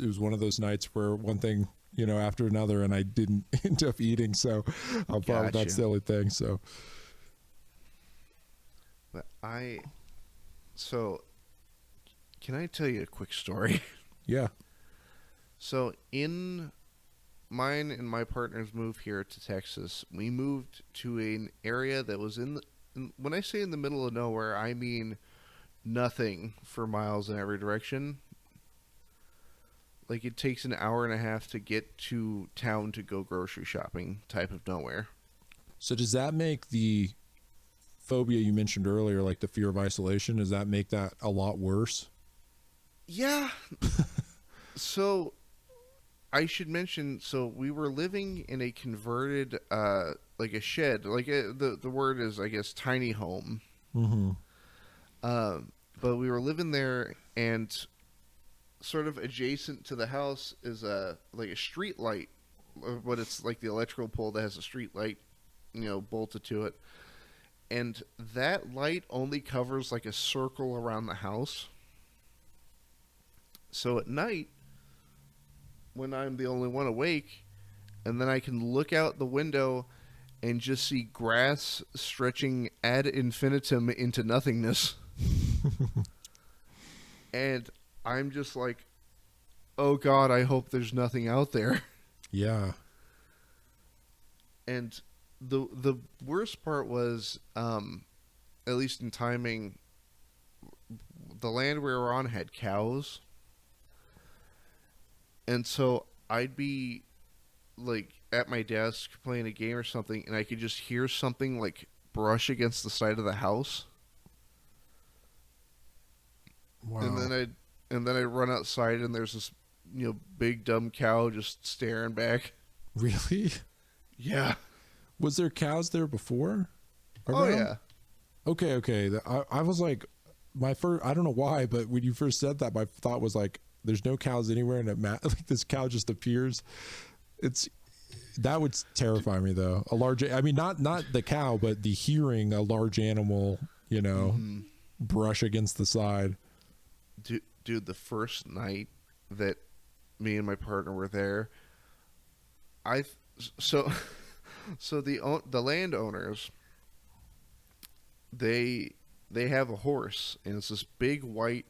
was one of those nights where one thing, you know, after another, and I didn't end up eating. So I'll probably, that's the only thing. So. But can I tell you a quick story? Yeah. So in mine and my partner's move here to Texas, we moved to an area that was when I say in the middle of nowhere, I mean nothing for miles in every direction. Like it takes an hour and a half to get to town to go grocery shopping type of nowhere. So does that make the phobia you mentioned earlier, like the fear of isolation, does that make that a lot worse? Yeah. So I should mention, so we were living in a converted, like a shed, like the word is, I guess, tiny home. Mm-hmm. But we were living there, and sort of adjacent to the house is like a street light, but it's like the electrical pole that has a street light, you know, bolted to it. And that light only covers like a circle around the house. So at night, when I'm the only one awake, and then I can look out the window and just see grass stretching ad infinitum into nothingness. And I'm just like, oh God, I hope there's nothing out there. Yeah. And the worst part was, at least in timing, the land we were on had cows, and so I'd be like at my desk playing a game or something, and I could just hear something like brush against the side of the house, Wow. and then I'd run outside, and there's this big dumb cow just staring back. Really? Yeah. Was there cows there before? Oh Around? yeah. Okay. I was like, my first, I don't know why, but when you first said that, my thought was like, there's no cows anywhere, and like this cow just appears. That would terrify me though. I mean, not the cow, but the hearing a large animal, brush against the side. Dude, the first night that me and my partner were there, so the landowners, they have a horse, and it's this big white,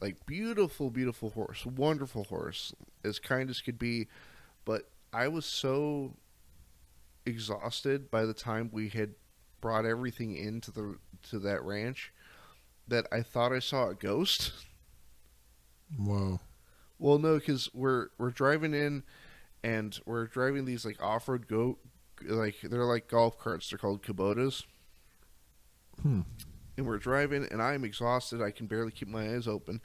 like beautiful horse, wonderful horse, as kind as could be. But I was so exhausted by the time we had brought everything into that ranch that I thought I saw a ghost. Whoa. Well, no, because we're driving in, and we're driving these like off-road like they're like golf carts. They're called Kubotas. And we're driving, and I'm exhausted. I can barely keep my eyes open,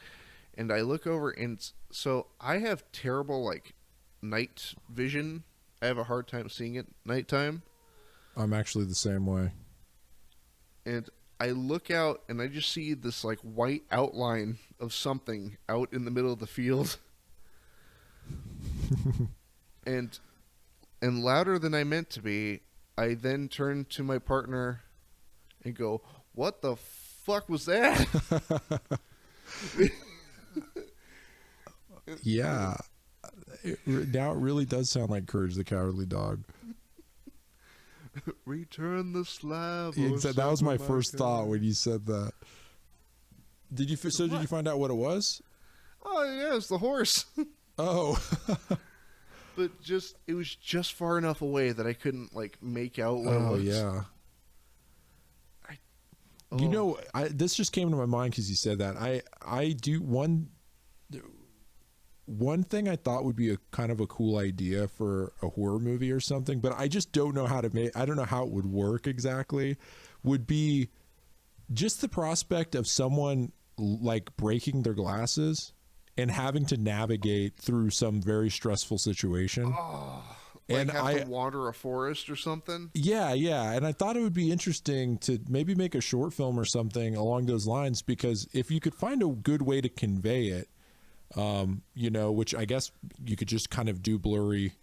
and I look over, and so I have terrible like night vision. I have a hard time seeing at nighttime. I'm actually the same way. And I look out, and I just see this like white outline of something out in the middle of the field. and louder than I meant to be, I then turn to my partner and go, "What the fuck was that?" Yeah. Now it really does sound like Courage the Cowardly Dog. Return the slab. That was my first thought when you said that. Did you find out what it was? Oh yeah, it's the horse. Oh. But it was just far enough away that I couldn't like make out what it was. Oh yeah. You know, this just came to my mind because you said that. I do one thing I thought would be a kind of a cool idea for a horror movie or something, but I just don't know how to make. I don't know how it would work exactly. Would be just the prospect of someone like breaking their glasses and having to navigate through some very stressful situation. Oh, like and have to wander a forest or something. Yeah. And I thought it would be interesting to maybe make a short film or something along those lines, because if you could find a good way to convey it, which I guess you could just kind of do blurry,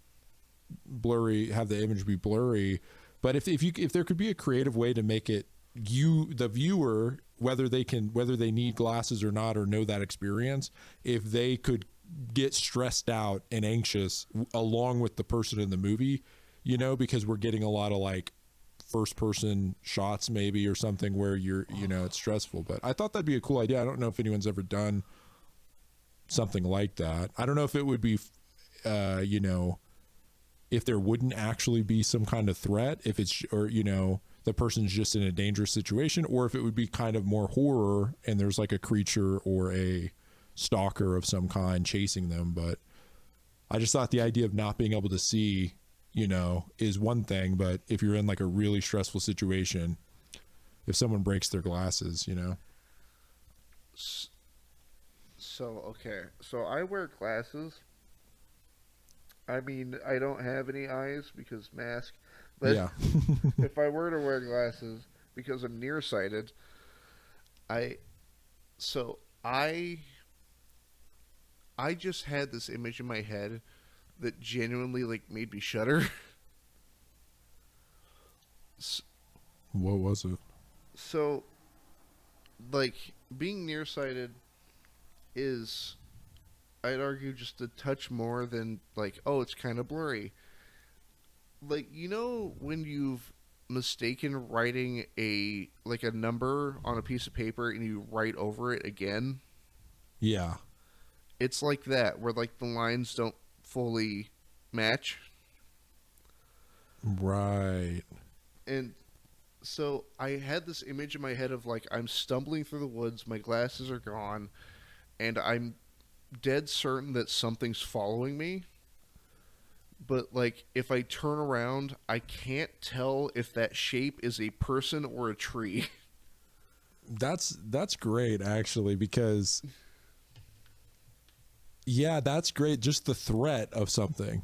have the image be blurry. But if there could be a creative way to make it, the viewer, whether they need glasses or not, or know that experience, if they could get stressed out and anxious along with the person in the movie, because we're getting a lot of like first person shots maybe or something where it's stressful. But I thought that'd be a cool idea. I don't know if anyone's ever done something like that. I don't know if it would be, if there wouldn't actually be some kind of threat, if it's, or, the person's just in a dangerous situation, or if it would be kind of more horror and there's like a creature or a stalker of some kind chasing them. But I just thought the idea of not being able to see, is one thing, but if you're in like a really stressful situation, if someone breaks their glasses, So I wear glasses. I mean, I don't have any eyes because mask. But yeah. if I were to wear glasses because I'm nearsighted, I just had this image in my head that genuinely like made me shudder. What was it? So, like, being nearsighted is, I'd argue, just a touch more than like, oh, it's kind of blurry. Like, when you've mistaken writing a number on a piece of paper and you write over it again? Yeah. It's like that, where like the lines don't fully match. Right. And So I had this image in my head of like I'm stumbling through the woods, my glasses are gone, and I'm dead certain that something's following me. But like if I turn around, I can't tell if that shape is a person or a tree. That's great actually, because yeah, that's great. Just the threat of something,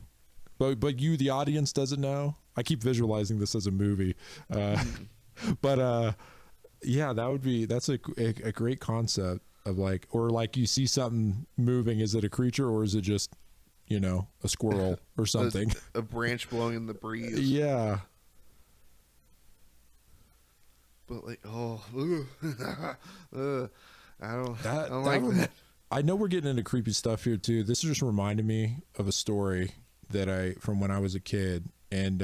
but you, the audience, doesn't know. I keep visualizing this as a movie, but yeah, that's a great concept of like, or like you see something moving. Is it a creature or is it just, a squirrel or something? A branch blowing in the breeze. Yeah. But like, oh, I don't That like that. I know we're getting into creepy stuff here too. This just reminded me of a story from when I was a kid, and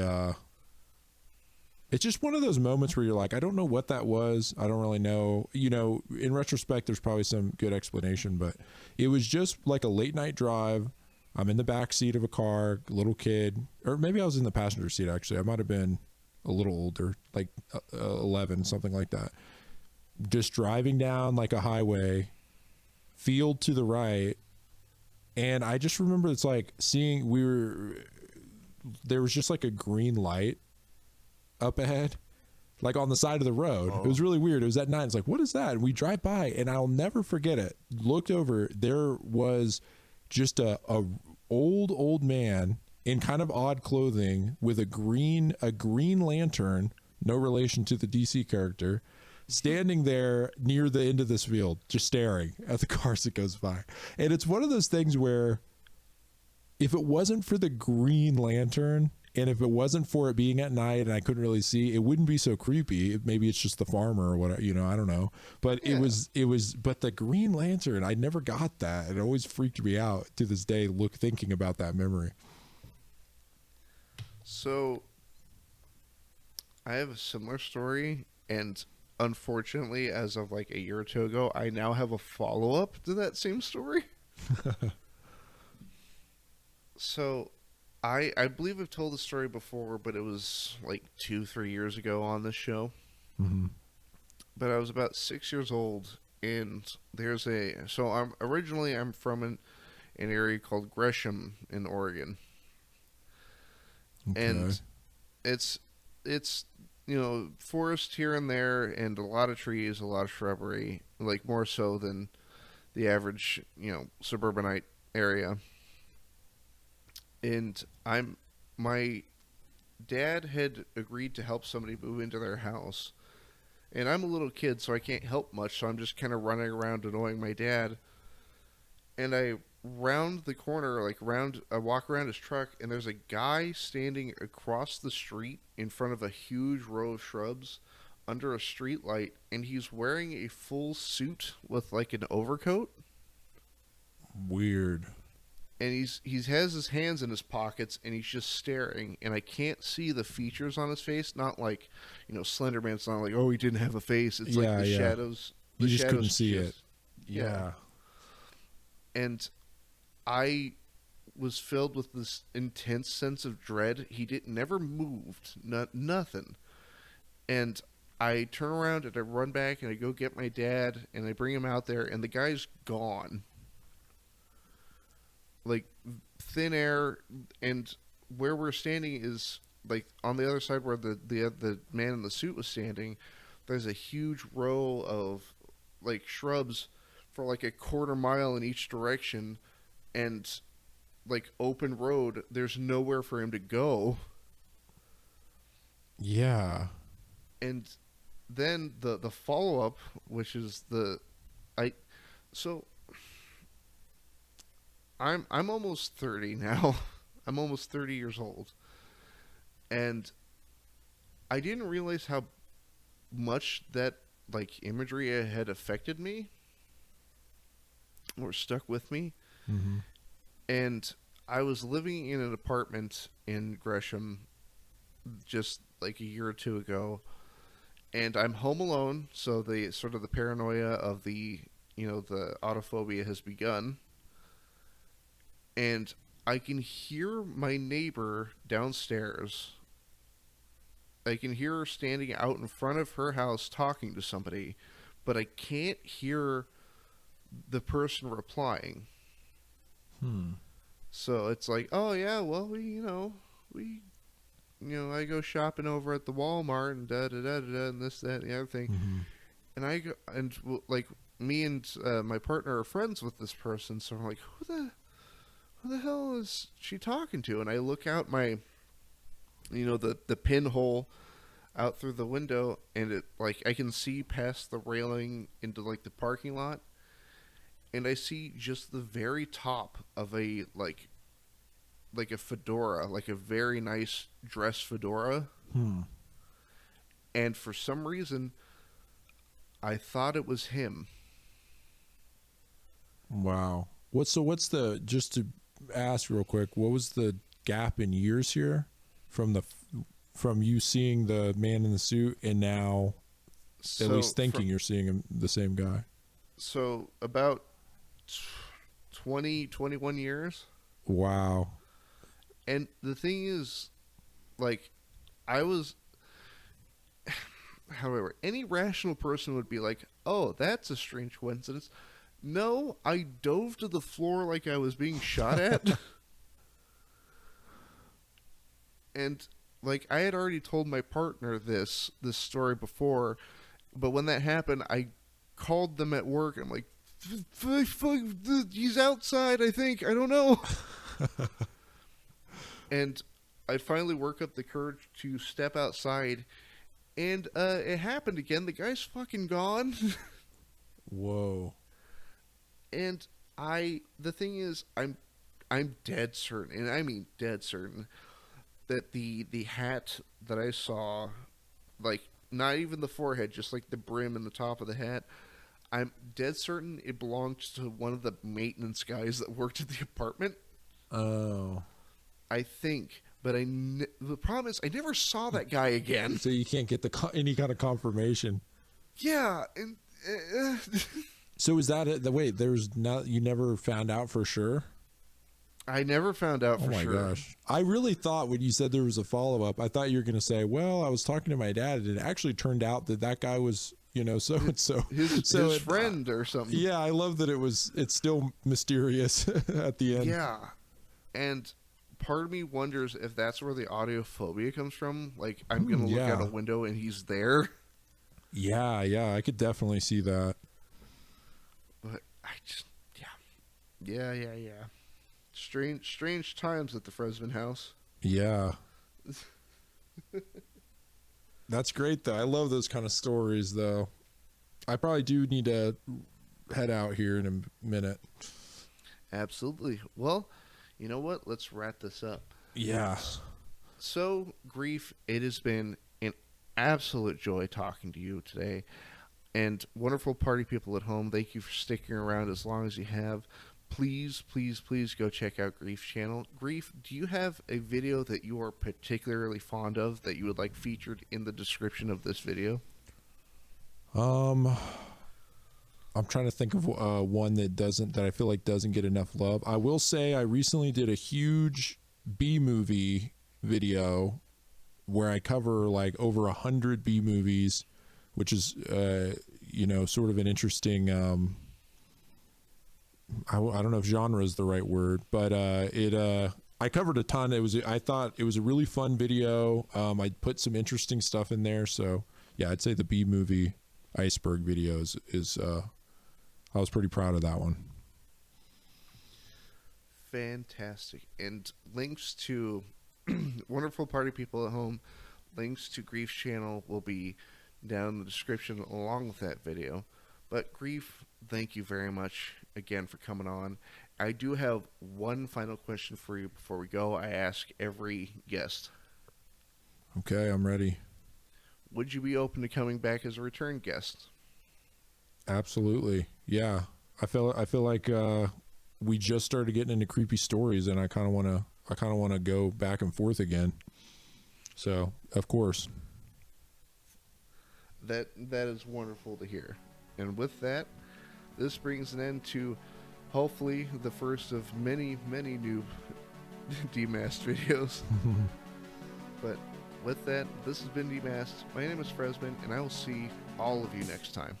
it's just one of those moments where you're like, I don't know what that was. I don't really know. In retrospect, there's probably some good explanation, but it was just like a late night drive. I'm in the back seat of a car, little kid, or maybe I was in the passenger seat actually. I might have been a little older, like 11, something like that. Just driving down like a highway, field to the right, and I just remember it's like there was just like a green light up ahead, like on the side of the road. Oh. It was really weird. It was at night. It's like, what is that? And we drive by, and I'll never forget it. Looked over, there was just a old man in kind of odd clothing with a green lantern, no relation to the DC character, standing there near the end of this field, just staring at the cars that goes by. And it's one of those things where if it wasn't for the green lantern, and if it wasn't for it being at night and I couldn't really see, it wouldn't be so creepy. Maybe it's just the farmer or whatever, I don't know. But Yeah. but the green lantern, I never got that. It always freaked me out to this day, thinking about that memory. So I have a similar story, and unfortunately, as of like a year or two ago, I now have a follow-up to that same story. So I believe I've told the story before, but it was like 2-3 years ago on this show. Mm-hmm. But I was about 6 years old, and I'm from an area called Gresham in Oregon, Okay. and it's forest here and there, and a lot of trees, a lot of shrubbery, like more so than the average suburbanite area. And my dad had agreed to help somebody move into their house, and I'm a little kid, so I can't help much. So I'm just kind of running around annoying my dad. And I round the corner, I walk around his truck, and there's a guy standing across the street in front of a huge row of shrubs under a street light, and he's wearing a full suit with like an overcoat. Weird. And he has his hands in his pockets, and he's just staring, and I can't see the features on his face. Not like, Slender Man's not like, oh, he didn't have a face. It's like the shadows. You The just couldn't shadows see it. Yeah. And I was filled with this intense sense of dread. He never moved, nothing. And I turn around and I run back and I go get my dad and I bring him out there, and the guy's gone. Like thin air, and where we're standing is like on the other side where the man in the suit was standing. There's a huge row of like shrubs for like a quarter mile in each direction, and like open road. There's nowhere for him to go. Yeah. And then the follow up, which is I so I'm almost 30 now. I'm almost 30 years old. And I didn't realize how much that like imagery had affected me or stuck with me. Mm-hmm. And I was living in an apartment in Gresham just like a year or two ago, and I'm home alone, so the sort of the paranoia of the autophobia has begun. And I can hear my neighbor downstairs I can hear her standing out in front of her house talking to somebody, but I can't hear the person replying. So it's like, oh yeah, well I go shopping over at the Walmart and da da da da da and this that and the other thing, and I go and like me and my partner are friends with this person, so I'm like, who the hell is she talking to? And I look out my, the pinhole out through the window, and it like I can see past the railing into like the parking lot, and I see just the very top of a like a fedora, like a very nice dress fedora. And for some reason, I thought it was him. Wow. What's the, just to ask real quick, what was the gap in years here from you seeing the man in the suit and now at least thinking you're seeing him, the same guy? So about 21 years. Wow. And the thing is, like, I was, however, any rational person would be like, oh, that's a strange coincidence. No, I dove to the floor like I was being shot at. And, like, I had already told my partner this story before, but when that happened, I called them at work. I'm like, he's outside, I think. I don't know. And I finally work up the courage to step outside, and it happened again. The guy's fucking gone. Whoa. And the thing is, I'm dead certain, and I mean dead certain, that the hat that I saw, like, not even the forehead, just like the brim and the top of the hat, I'm dead certain it belonged to one of the maintenance guys that worked at the apartment. Oh. I think, but the problem is I never saw that guy again. So you can't get any kind of confirmation. Yeah, and so is that it? Wait, you never found out for sure? I never found out for sure. Oh my gosh. I really thought when you said there was a follow-up, I thought you were going to say, well, I was talking to my dad, and it actually turned out that guy was, so-and-so. His friend or something. Yeah, I love that it's still mysterious at the end. Yeah, and part of me wonders if that's where the audiophobia comes from. Like, I'm going to look out a window and he's there. Yeah, I could definitely see that. But I just, yeah. Strange times at the Frezzman house. Yeah. That's great, though. I love those kind of stories, though. I probably do need to head out here in a minute. Absolutely. Well, you know what? Let's wrap this up. Yeah. So, Grief, it has been an absolute joy talking to you today. And wonderful party people at home, thank you for sticking around as long as you have. Please, please, please go check out Grief's channel. Grief, do you have a video that you are particularly fond of that you would like featured in the description of this video? I'm trying to think of one that I feel like doesn't get enough love. I will say I recently did a huge B-movie video where I cover like over 100 B-movies, which is sort of an interesting I don't know if genre is the right word, but I covered a ton. I thought it was a really fun video. I put some interesting stuff in there, so yeah, I'd say the B-movie iceberg videos is I was pretty proud of that one. Fantastic. And links to wonderful party people at home, links to Grief's channel will be down in the description along with that video. But Grief, thank you very much again for coming on. I do have one final question for you before we go. I ask every guest. Okay, I'm ready. Would you be open to coming back as a return guest? Absolutely. Yeah. I feel like we just started getting into creepy stories, and I kind of want to go back and forth again. So, of course. That is wonderful to hear. And with that, this brings an end to hopefully the first of many, many new Demasked videos. But with that, this has been Demasked. My name is Frezzman, and I will see all of you next time.